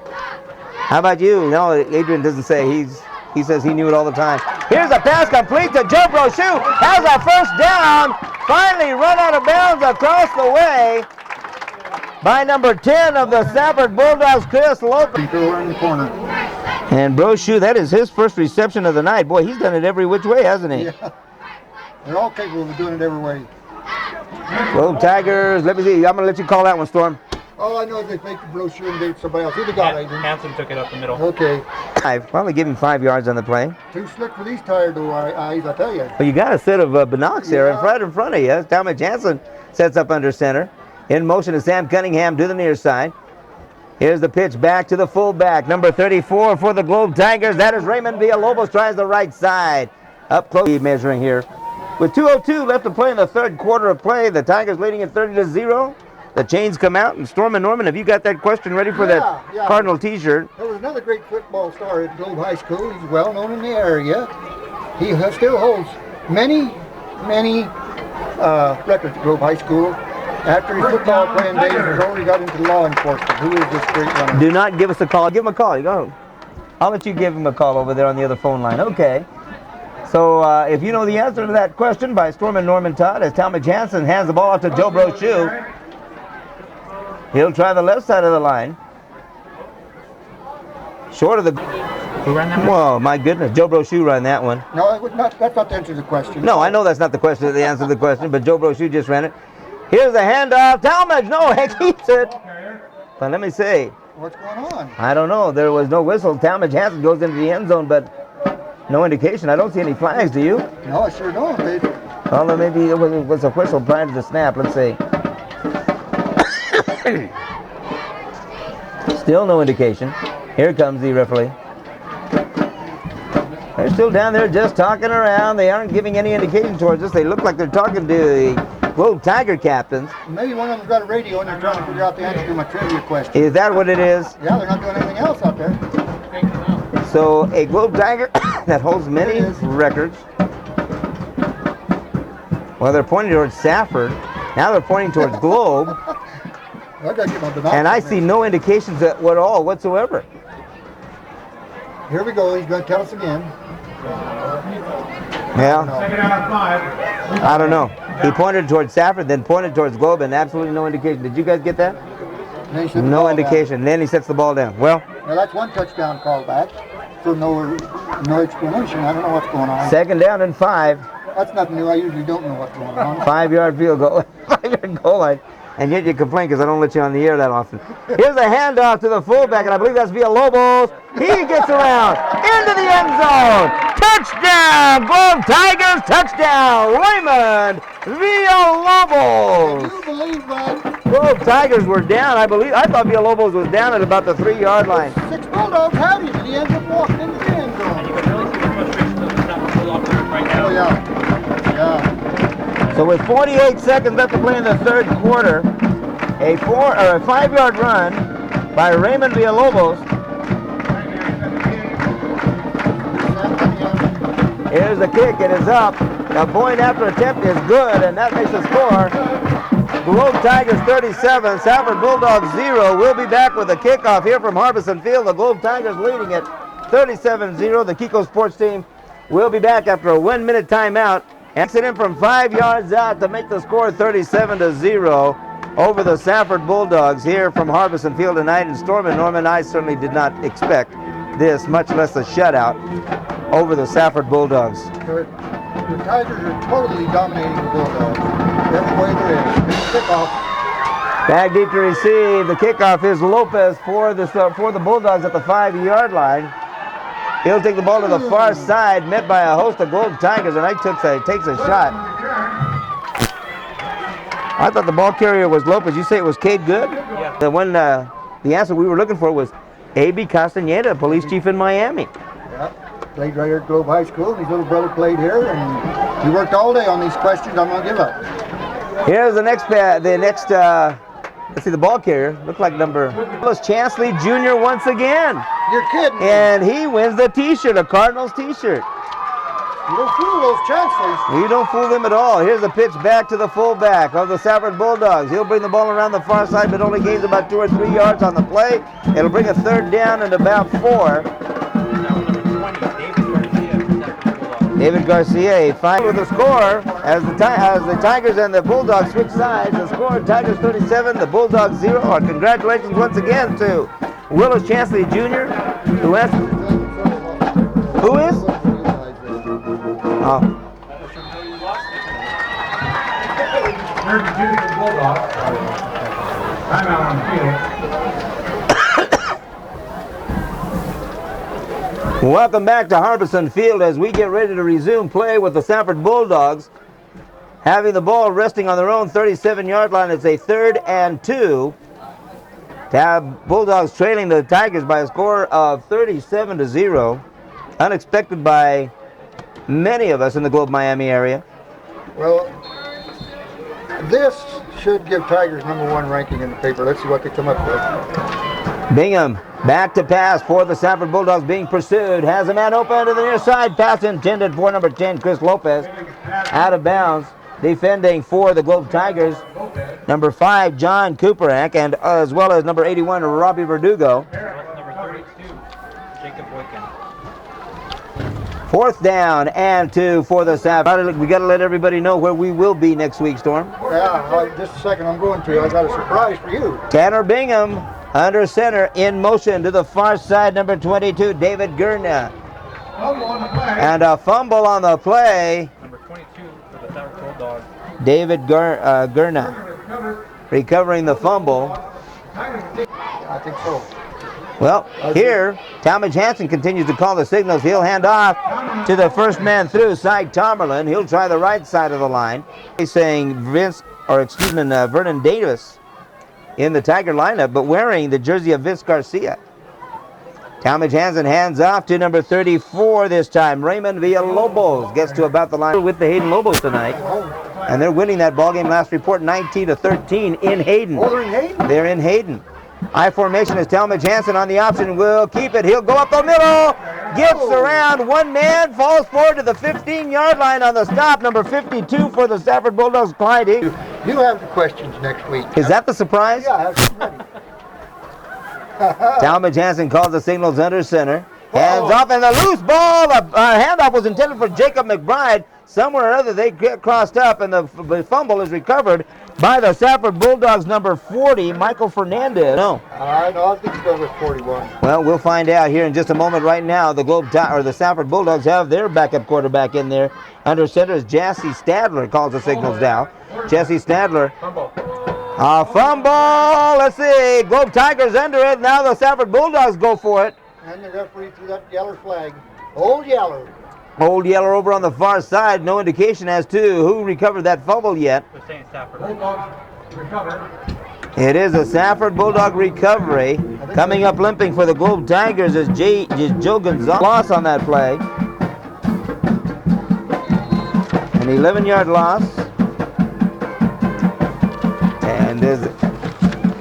How about you? No, Adrian doesn't say. He says he knew it all the time. Here's a pass complete to Joe Brochu. Has a 1st down. Finally run out of bounds across the way. by number 10 of the Safford Bulldogs, Chris Lopez. Throw in the corner. And Brochu, that is his first reception of the night. Boy, he's done it every which way, hasn't he? Yeah. They're all capable of doing it every way. Globe Tigers, let me see. I'm going to let you call that one, Storm. All I know is they fake the brochure and gave somebody else. Who they got, Adrian? Hanson took it up the middle. Okay. Probably give him 5 yards on the play. Too slick for these tired eyes, I tell you. Well, you got a set of binocs there right in front of you. Talmadge Hanson sets up under center. In motion is Sam Cunningham to the near side. Here's the pitch back to the fullback. Number 34 for the Globe Tigers. That is Raymond Villalobos. Tries the right side. Up close measuring here. With 2:02 left to play in the third quarter of play, the Tigers leading at 30-0. The chains come out, and Storm and Norman, have you got that question ready for that Cardinal T-shirt? There was another great football star at Globe High School. He's well known in the area. He still holds many records at Globe High School. After his football playing days, he's already got into law enforcement. Who is this great runner? Do not give us a call. Give him a call. You go. I'll let you give him a call over there on the other phone line. Okay. So if you know the answer to that question by Storm and Norman Todd, as Talmadge Hanson hands the ball off to Joe Brochu. He'll try the left side of the line. Short of the... Who ran that one? Whoa, my goodness. Joe Brochu ran that one. No, that's not the answer to the question. No, I know that's not the question, the answer to the question, but Joe Brochu just ran it. Here's the handoff. Talmadge, no, he keeps it. But let me see. What's going on? I don't know. There was no whistle. Talmadge Hanson goes into the end zone, but no indication. I don't see any flags, do you? No, I sure don't. Well, maybe it was a whistle prior to the snap. Let's see. Still no indication. Here comes the referee. They're still down there just talking around. They aren't giving any indication towards us. They look like they're talking to the Globe Tiger captains. Maybe one of them's got a radio and they're trying to figure out the answer to my trivia question. Is that what it is? Yeah, they're not doing anything else out there. So a Globe Tiger that holds many records. Well, they're pointing towards Safford. Now they're pointing towards Globe. I gotta get my binoculars. And I see no indications at all whatsoever. Here we go. He's going to tell us again. Yeah. Second out of 5. I don't know. He pointed towards Safford, then pointed towards Globe, and absolutely no indication. Did you guys get that? No indication. Then he sets the ball down. Well, now that's one touchdown call back for no explanation. I don't know what's going on. Second down and 5. That's nothing new. I usually don't know what's going on. 5-yard field goal. 5-yard goal line. And yet you complain because I don't let you on the air that often. Here's a handoff to the fullback, and I believe that's Villalobos. He gets around into the end zone. Touchdown! Globe Tigers, touchdown! Raymond Villalobos. Can you believe that? Globe Tigers were down, I believe. I thought Villalobos was down at about the 3-yard line. 6 Bulldogs had him, and he ends up walking into the end zone. And you can really see the frustration of the Safford Bulldogs right now. Oh, yeah. Yeah. So with 48 seconds left to play in the third quarter, a 5-yard run by Raymond Villalobos. Here's the kick, it is up. The point after attempt is good, and that makes the score. Globe Tigers 37, Safford Bulldogs 0. We'll be back with a kickoff here from Harbison Field. The Globe Tigers leading it 37-0. The Kiko Sports team will be back after a 1-minute timeout. Accident from 5 yards out to make the score 37-0 over the Safford Bulldogs here from Harbison Field tonight. And Storm and Norman, I certainly did not expect this, much less a shutout over the Safford Bulldogs. The Tigers are totally dominating the Bulldogs. Every way there is. Good kickoff. Back deep to receive. The kickoff is Lopez for the Bulldogs at the 5-yard line. He'll take the ball to the far side, met by a host of Globe Tigers, and takes a shot. I thought the ball carrier was Lopez. You say it was Cade Good? Yeah. The answer we were looking for was A.B. Castaneda, police chief in Miami. Yeah. Played right here at Globe High School. His little brother played here, and he worked all day on these questions. I'm going to give up. Here's the next, let's see, the ball carrier. Looked like number Chansley Jr. once again. You're kidding me. And he wins the T-shirt, a Cardinals T-shirt. You don't fool those Chancelleys. You don't fool them at all. Here's a pitch back to the fullback of the Safford Bulldogs. He'll bring the ball around the far side, but only gains about 2 or 3 yards on the play. It'll bring a third down and about 4. David Garcia, a fight with the score as the Tigers and the Bulldogs switch sides. The score, Tigers 37, the Bulldogs 0. Our congratulations once again to Willis Chansley Jr., who is? Oh. Bulldogs. Timeout on the field. Welcome back to Harbison Field as we get ready to resume play with the Safford Bulldogs. Having the ball resting on their own 37-yard line, it's a 3rd and 2. Bulldogs trailing the Tigers by a score of 37-0. Unexpected by many of us in the Globe Miami area. Well, this should give Tigers #1 ranking in the paper. Let's see what they come up with. Bingham back to pass for the Safford Bulldogs, being pursued. Has a man open to the near side. Pass intended for number 10, Chris Lopez. Out of bounds. Defending for the Globe Tigers, number 5, John Cooperak, and as well as number 81, Robbie Verdugo. Number 32, Jacob Boykin. 4th down and 2 for the Safford. We got to let everybody know where we will be next week, Storm. Yeah, just a second, I'm going to. I got a surprise for you. Tanner Bingham under center, in motion to the far side, number 22, David Gurna. And a fumble on the play. Number 22 for the Safford Bulldogs. David Gurna recovering the fumble. I think so. Well, here, Talmadge Hansen continues to call the signals. He'll hand off to the first man through, Cy Tomerlin. He'll try the right side of the line. He's saying Vernon Davis in the Tiger lineup, but wearing the jersey of Vince Garcia. Talmadge Hansen hands off to number 34 this time. Raymond Villalobos gets to about the line with the Hayden Lobos tonight. And they're winning that ball game, last report 19-13 in Hayden. Oh, they're in Hayden? They're in Hayden. I formation is Talmadge Hansen on the option. Will keep it. He'll go up the middle. Gets around. One man falls forward to the 15-yard line on the stop. Number 52 for the Safford Bulldogs, Clyde. You have the questions next week. Is that the surprise? Yeah, I have them ready. Talmadge Hansen calls the signals under center. Hands off, and the loose ball. The handoff was intended for Jacob McBride. Somewhere or other they get crossed up, and the fumble is recovered by the Safford Bulldogs, number 40, Michael Fernandez. No. I think it's over 41. Well, we'll find out here in just a moment. Right now, the Safford Bulldogs have their backup quarterback in there. Under center is Jesse Stadler, calls the signals down. Jesse Stadler. A fumble. Let's see. Globe Tigers under it. Now the Safford Bulldogs go for it. And the referee threw that yellow flag. Old Yeller. Old Yeller over on the far side. No indication as to who recovered that fumble yet. They're saying Safford. It is a Safford Bulldog recovery. Coming up limping for the Globe Tigers is Joe Gonzalez. Loss on that play. An 11-yard loss. And there's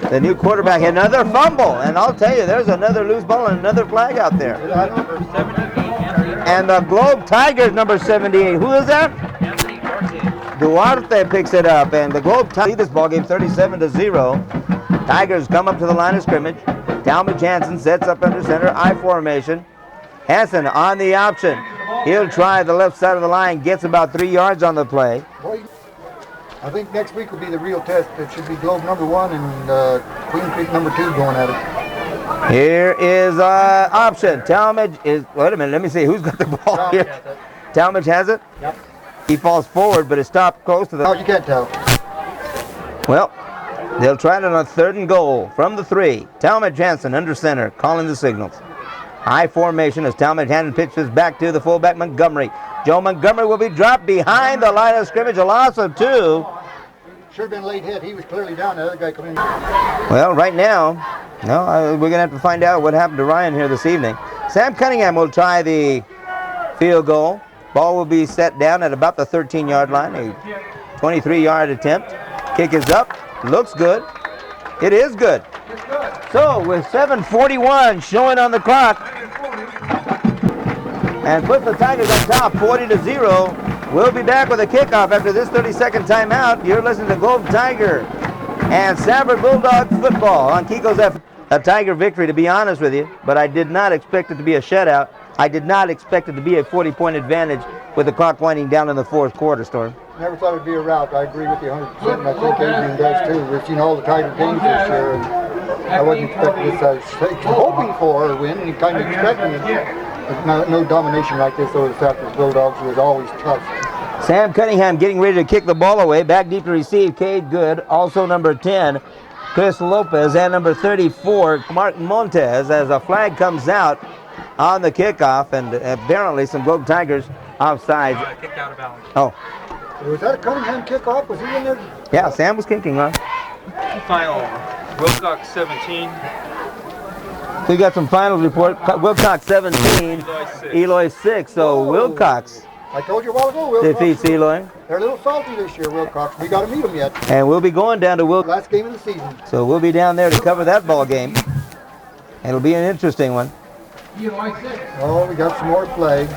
the new quarterback. Another fumble. And I'll tell you, there's another loose ball and another flag out there. And the Globe Tigers, number 78. Who is that? Duarte picks it up, and the Globe Tigers lead this ball game 37-0. Tigers come up to the line of scrimmage. Talmadge Hansen sets up under center, I formation. Hansen on the option. He'll try the left side of the line, gets about 3 yards on the play. Boy, I think next week will be the real test. It should be Globe #1 and Queen Creek #2 going at it. Here is option. Talmadge is, wait a minute, let me see who's got the ball here. Talmadge has it? Yep. He falls forward, but it's stopped close to the... Oh, you can't tell. Well, they'll try it on a 3rd and goal from the 3. Talmadge Hansen under center, calling the signals. High formation as Talmadge Hansen pitches back to the fullback Montgomery. Joe Montgomery will be dropped behind the line of scrimmage, a loss of 2. Should have been late hit. He was clearly down. The other guy coming in. Well, right now, we're going to have to find out what happened to Ryan here this evening. Sam Cunningham will try the field goal. Ball will be set down at about the 13-yard line, a 23-yard attempt. Kick is up. Looks good. It is good. So, with 7:41 showing on the clock, and puts the Tigers on top, 40-0. We'll be back with a kickoff after this 30-second timeout. You're listening to Globe Tiger and Safford Bulldog football on Kiko's F. A Tiger victory, to be honest with you, but I did not expect it to be a shutout. I did not expect it to be a 40-point advantage with the clock winding down in the fourth quarter, Storm. Never thought it'd be a rout. I agree with you 100%, and I think Adrian does too. We've seen all the Tiger games this year, and I wasn't expecting this. I was hoping for a win and kind of expecting it. But no domination like this over the Safford Bulldogs was always tough. Sam Cunningham getting ready to kick the ball away. Back deep to receive, Cade Good. Also number 10, Chris Lopez, and number 34, Mark Montez, as a flag comes out on the kickoff, and apparently some Globe Tigers offsides. Kicked out of bounds. Oh. Was that a Cunningham kickoff? Was he in there? Yeah, Sam was kicking, huh? Final, Wilcox 17. We got some finals report. Wilcox 17, Eloy 6. So Wilcox I told you a while ago, Wilcox. defeats Eloy. They're a little salty this year, Wilcox. We got to meet them yet. And we'll be going down to Wilcox. Last game of the season. So we'll be down there to cover that ball game. It'll be an interesting one. Oh, we got some more flags.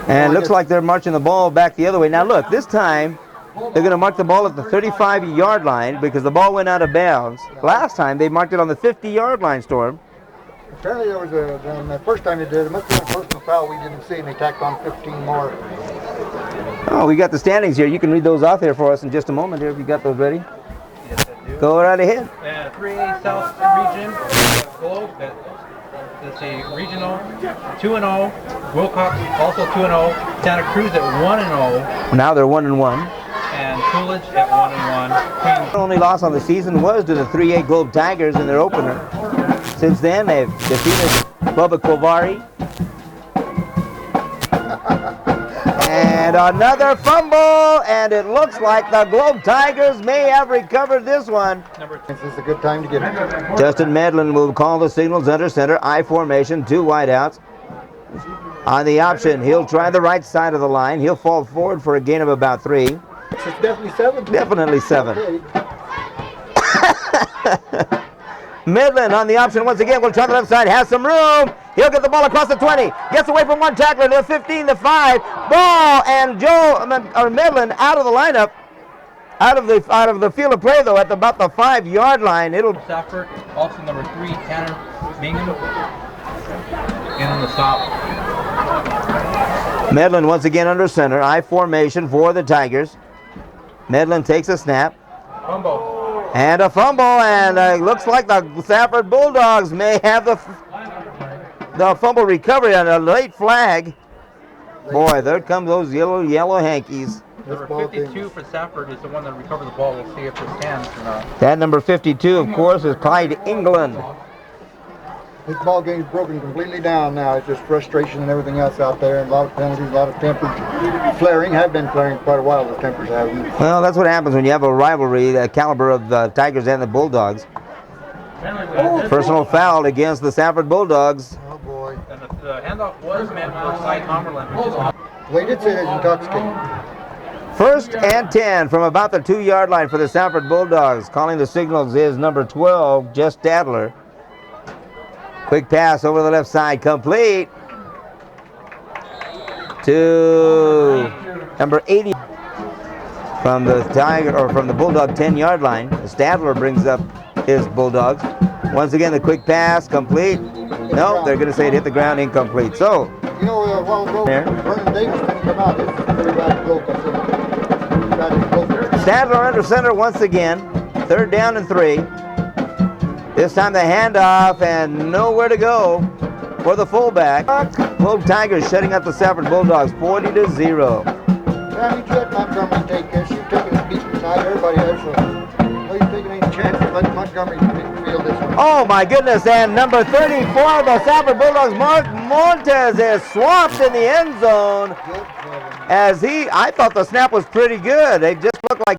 And it looks like they're marching the ball back the other way. Now look, this time they're going to mark the ball at the 35-yard line because the ball went out of bounds. Last time they marked it on the 50-yard line, Storm. Apparently there was the first time they did, it must have been a personal foul we didn't see, and they tacked on 15 more. Oh, we got the standings here. You can read those off here for us in just a moment here if you got those ready. Yes, I do. Go right ahead. And 3A South region, Globe, that's the regional, 2-0. Wilcox also 2-0. Santa Cruz at 1-0. Now they're 1-1. And Coolidge at 1-1. The only loss on the season was to the 3A Globe Tigers in their opener. Since then, they've defeated Bubba Kovari. And another fumble, and it looks like the Globe Tigers may have recovered this one. This is a good time to get it. Justin Medlin will call the signals under center, I formation, 2 wideouts. On the option, he'll try the right side of the line. He'll fall forward for a gain of about 3. It's definitely 7. Definitely 7. Okay. Midland on the option once again. Will try the left side. Has some room. He'll get the ball across the 20. Gets away from one tackler to the 15, the 5. Ball, and Midland out of the lineup. Out of the field of play though at about the 5-yard line. It'll Safford, also number 3, Tanner Bingham. In on the stop. Midland once again under center. I formation for the Tigers. Midland takes a snap. Fumble. And a fumble, and looks like the Safford Bulldogs may have the fumble recovery on a late flag. Boy, there come those yellow hankies. Number 52 for Safford is the one that recovered the ball. We'll see if it stands or not. That number 52, of course, is Clyde England. This ball game's broken completely down now. It's just frustration and everything else out there, and a lot of penalties, a lot of tempers flaring. Have been flaring quite a while. The tempers haven't. Well, that's what happens when you have a rivalry, the caliber of the Tigers and the Bulldogs. Personal foul against the Safford Bulldogs. Oh boy. And the handoff was meant for Cy Homerland. They did say it was intoxicating. 1st and 10 from about the 2-yard line for the Safford Bulldogs. Calling the signals is number 12, Jess Stadler. Quick pass over the left side, complete to number 80 from the Bulldog 10-yard line. Stadler brings up his Bulldogs. Once again, the quick pass, complete. No, they're going to say it hit the ground, incomplete. So, you know, a while ago, Vernon Davis didn't come out. It's very bad broke. Stadler under center once again. 3rd down and 3. This time the handoff and nowhere to go for the fullback. Globe Tigers shutting up the Safford Bulldogs 40-0. Yeah, you let Montgomery take this. You're taking a beat tonight. Everybody has so you're taking any chance to let Montgomery field this one. Oh my goodness, and number 34 of the Safford Bulldogs, Mark Montez, is swamped in the end zone. As I thought the snap was pretty good. They just looked like.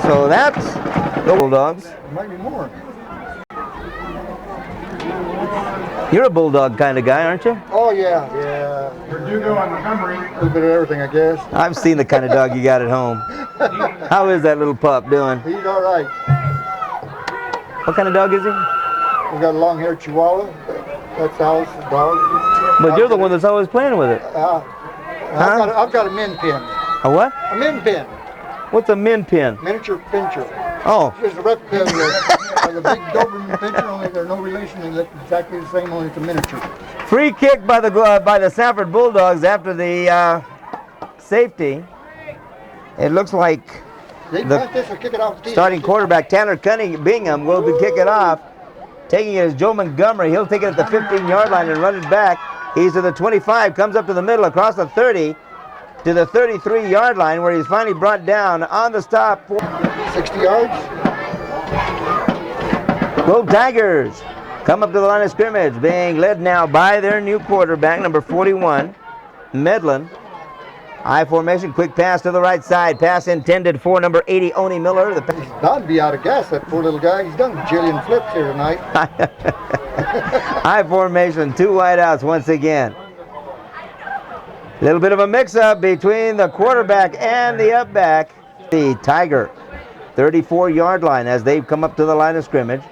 So that's the Bulldogs. Might be more. You're a Bulldog kind of guy, aren't you? Oh, yeah. Verdugo on Montgomery. A little bit of everything, I guess. I've seen the kind of dog you got at home. How is that little pup doing? He's all right. What kind of dog is he? We got a long-haired Chihuahua. That's Alice's dog. But you're the one that's always playing with it. I've got a min pin. A what? A min pin. What's a min pin? Miniature pincher. Oh. There's a replica of the big Doberman pinscher, only they're no relation. They look exactly the same, only it's a miniature. Free kick by the Safford Bulldogs after the safety. It looks like They punt this or kick it off the tee. starting quarterback Tanner Bingham will be kicking off. Taking it is Joe Montgomery. He'll take it at the 15-yard line and run it back. He's to the 25, comes up to the middle, across the 30 to the 33-yard line, where he's finally brought down on the stop. 60 yards. Globe Tigers come up to the line of scrimmage, being led now by their new quarterback, number 41, Medlin. I formation, quick pass to the right side. Pass intended for number 80, Oni Miller. He's bound to be out of gas, that poor little guy. He's done a jillion flips here tonight. High formation, 2 wideouts once again. A little bit of a mix-up between the quarterback and the up-back. The Tiger, 34-yard line as they come up to the line of scrimmage.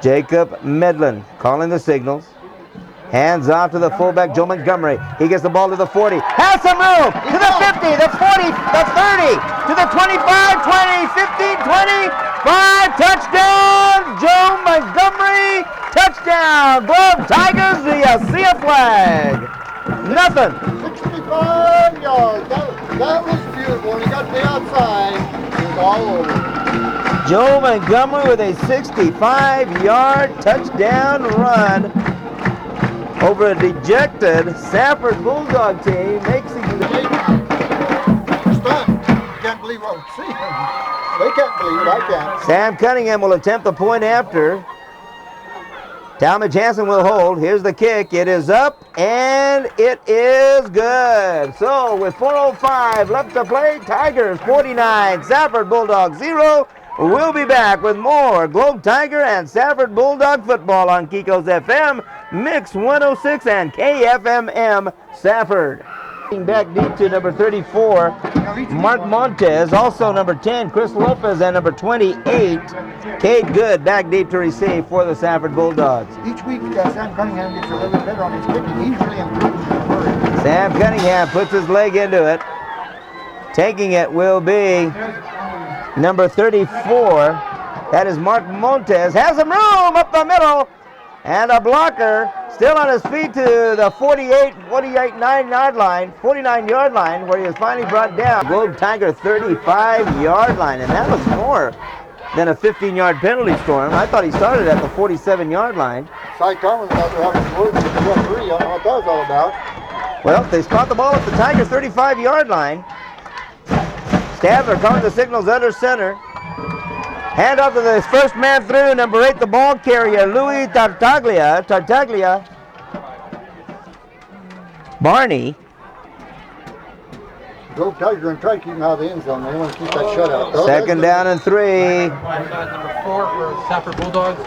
Jacob Medlin calling the signals. Hands off to the fullback, Joe Montgomery. He gets the ball to the 40. Has some room to the 50, the 40, the 30, to the 25, 20, 15, 25. Touchdown, Joe Montgomery. Touchdown, Globe Tigers. The see a flag. Nothing. 65 yards. That was beautiful. When he got to the outside, it was all over. Joe Montgomery with a 65-yard touchdown run over a dejected Safford Bulldog team. Makes it stunned. Can't believe what we're seeing. They can't believe it. I can't. Sam Cunningham will attempt the point after. Talmadge Hansen will hold. Here's the kick. It is up, and it is good. So with 4:05 left to play, Tigers 49, Safford Bulldogs 0. We'll be back with more Globe Tiger and Safford Bulldog football on Kiko's FM, Mix 106 and KFMM Safford. Back deep to number 34, Mark Montez, also number 10, Chris Lopez, and number 28, Cade Good, back deep to receive for the Safford Bulldogs. Each week, Sam Cunningham gets a little bit better on his kicking. He usually improves. Sam Cunningham puts his leg into it. Taking it will be number 34. That is Mark Montez. Has some room up the middle. And a blocker still on his feet to the 49-yard line, where he is finally brought down. Globe Tiger 35-yard line, and that was more than a 15-yard penalty score. I thought he started at the 47-yard line. Cy Carmen's out there having words with the referee. I don't know what that was all about. Well, they spot the ball at the Tiger 35-yard line. Stadler calling the signals under center. Hand off to the first man through, number 8, the ball carrier, Louis Tartaglia. Barney. Globe Tigers going to try to keep him out of the end zone. They want to keep that shutout. Oh, second down and 3. Number 4 for Safford Bulldogs.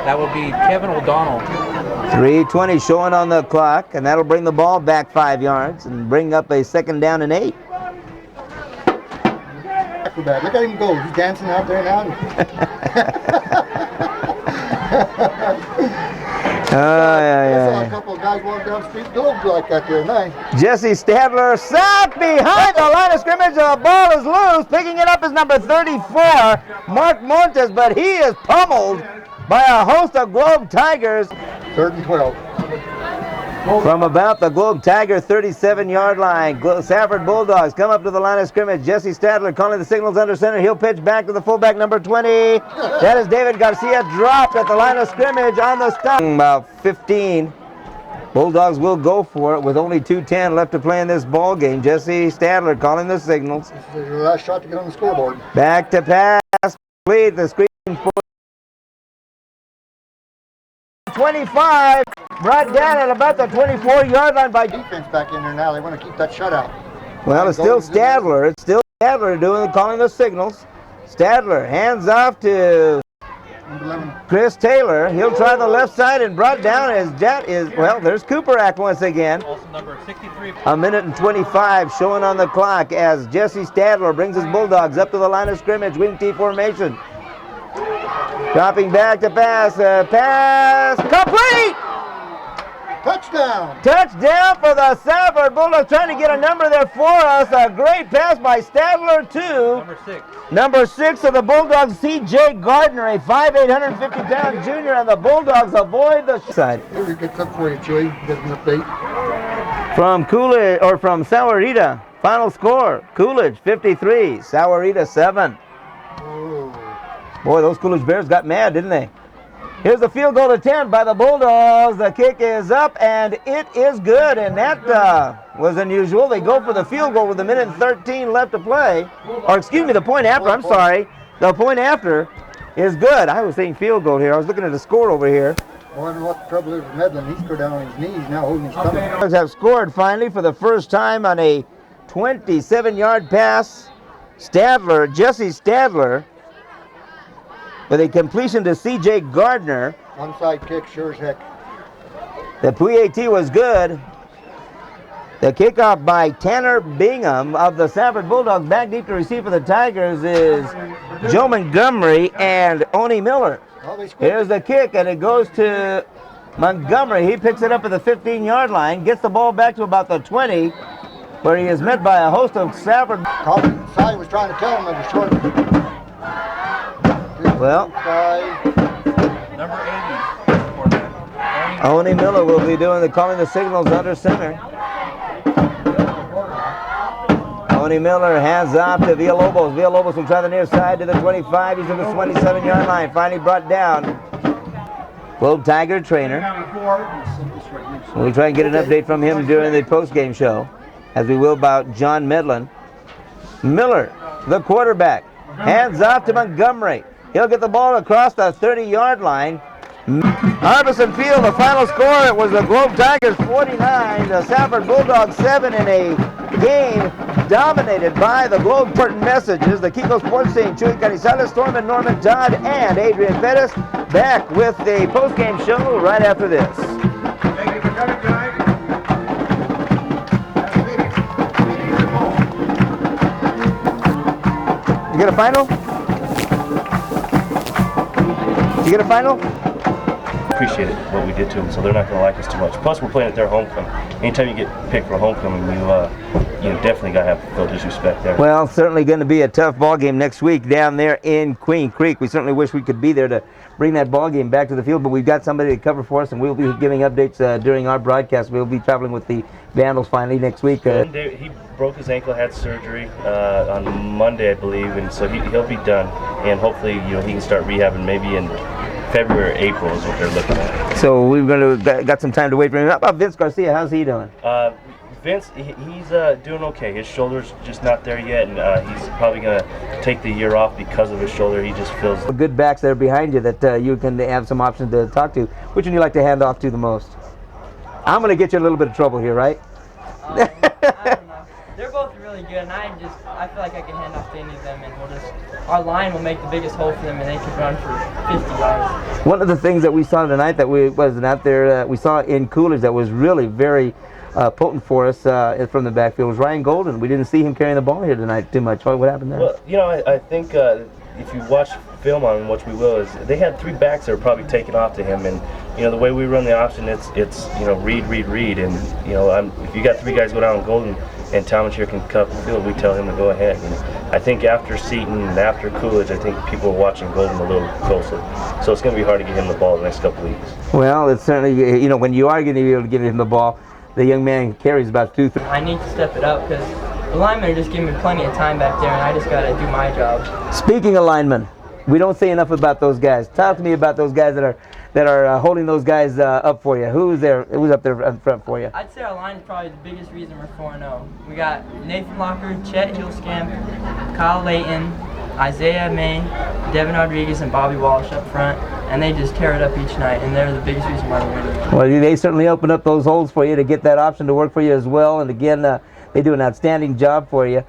That will be Kevin O'Donnell. 3:20 showing on the clock, and that'll bring the ball back 5 yards and bring up a second down and 8. Look at him go. He's dancing out there now. I saw a couple of guys walk down the street globes like that the other night. Jesse Stadler sacked behind the line of scrimmage. The ball is loose. Picking it up is number 34, Mark Montes, but he is pummeled by a host of Globe Tigers. 3rd and 12. From about the Globe Tiger 37-yard line, Safford Bulldogs come up to the line of scrimmage. Jesse Stadler calling the signals under center. He'll pitch back to the fullback, number 20. That is David Garcia, dropped at the line of scrimmage on the stop. About 15. Bulldogs will go for it with only 2:10 left to play in this ball game. Jesse Stadler calling the signals. This is your last shot to get on the scoreboard. Back to pass. Complete the screen for 25. Brought down at about the 24-yard line by defense back in there now. They want to keep that shutout. Well, it's still Stadler. It's still Stadler calling the signals. Stadler hands off to Chris Taylor. He'll try the left side and brought down as that is, well, there's Cooperack once again. Also number 63. A minute and 25 showing on the clock as Jesse Stadler brings his Bulldogs up to the line of scrimmage. Wing T formation. Dropping back to pass. Pass complete! Touchdown! Touchdown for the Safford Bulldogs, trying to get a number there for us. A great pass by Stadler to number 6 of the Bulldogs, C.J. Gardner, a 5'8", 150-pound junior, and the Bulldogs avoid the side. Here we get something for you, Joey. Get an update. From Coolidge, or from Sawarita, final score, Coolidge 53, Sawarita 7. Oh. Boy, those Coolidge Bears got mad, didn't they? Here's the field goal attempt by the Bulldogs. The kick is up, and it is good, and that was unusual. They go for the field goal with a minute and 13 left to play. Or excuse me, the point after, I'm sorry. The point after is good. I was saying field goal here. I was looking at the score over here. I wonder what the trouble is with Medlin. He's go down on his knees now, holding his stomach. Bulldogs have scored finally for the first time on a 27-yard pass. Jesse Stadler, with a completion to C.J. Gardner. Onside kick, sure as heck. The PAT was good. The kickoff by Tanner Bingham of the Safford Bulldogs. Back deep to receive for the Tigers is Joe Montgomery and Oni Miller. Here's the kick, and it goes to Montgomery. He picks it up at the 15-yard line, gets the ball back to about the 20, where he is met by a host of Safford. Colin Sy was trying to tell him it was short. Well, Number 80. Oni Miller will be calling the signals under center. Oni Miller hands off to Villalobos. Villalobos will try the near side to the 25. He's to the 27-yard line. Finally brought down. Globe Tiger trainer. We'll try and get an update from him during the post-game show, as we will about John Medlin. Miller, the quarterback, hands off to Montgomery. He'll get the ball across the 30-yard line. Harbison Field, the final score, it was the Globe Tigers 49, the Safford Bulldogs 7 in a game dominated by the Globe. Important messages. The Kiko Sports Team, Chuy Canizales, Storman, Norman Todd, and Adrian Pettis back with the post-game show right after this. Thank you for coming tonight. You get a final? Did you get a final? Appreciate it, what we did to them, so they're not going to like us too much. Plus, we're playing at their homecoming. Anytime you get picked for homecoming, you definitely got to have full disrespect there. Well, certainly going to be a tough ball game next week down there in Queen Creek. We certainly wish we could be there to bring that ball game back to the field, but we've got somebody to cover for us, and we'll be giving updates during our broadcast. We'll be traveling with the Vandals finally next week. He broke his ankle, had surgery on Monday, I believe, and so he'll be done, and hopefully he can start rehabbing maybe in February or April is what they're looking at. So we're going to got some time to wait for him. How about Vince Garcia? How's he doing? Vince, he's doing okay. His shoulder's just not there yet, and he's probably going to take the year off because of his shoulder. He just feels... Good backs there behind you that you can have some options to talk to. Which one do you like to hand off to the most? I'm going to get you in a little bit of trouble here, right? I don't know. They're both really good, and I feel like I can hand off to any of them, and our line will make the biggest hole for them, and they can run for 50 yards. One of the things that we saw tonight that wasn't out there, we saw in Coolidge that was really very potent for us from the backfield was Ryan Golden. We didn't see him carrying the ball here tonight too much. What happened there? Well, I think if you watch film on him, which we will, is they had three backs that were probably taken off to him, and the way we run the option, it's read, and if you got three guys go down on Golden and Thomas here can cut the field, we tell him to go ahead. And I think after Seton and after Coolidge, I think people are watching Golden a little closer. So it's going to be hard to get him the ball the next couple weeks. Well, it's certainly, when you are going to be able to give him the ball, the young man carries about 2-3. I need to step it up because the linemen are just giving me plenty of time back there, and I just got to do my job. Speaking of linemen, we don't say enough about those guys. Talk to me about those guys that are holding those guys up for you. Who's up there in front for you? I'd say our line is probably the biggest reason we're 4-0. We got Nathan Locker, Chet Hillscamp, Kyle Layton, Isaiah May, Devin Rodriguez, and Bobby Walsh up front, and they just tear it up each night, and they're the biggest reason why we're winning. Well, they certainly open up those holes for you to get that option to work for you as well, and again, they do an outstanding job for you.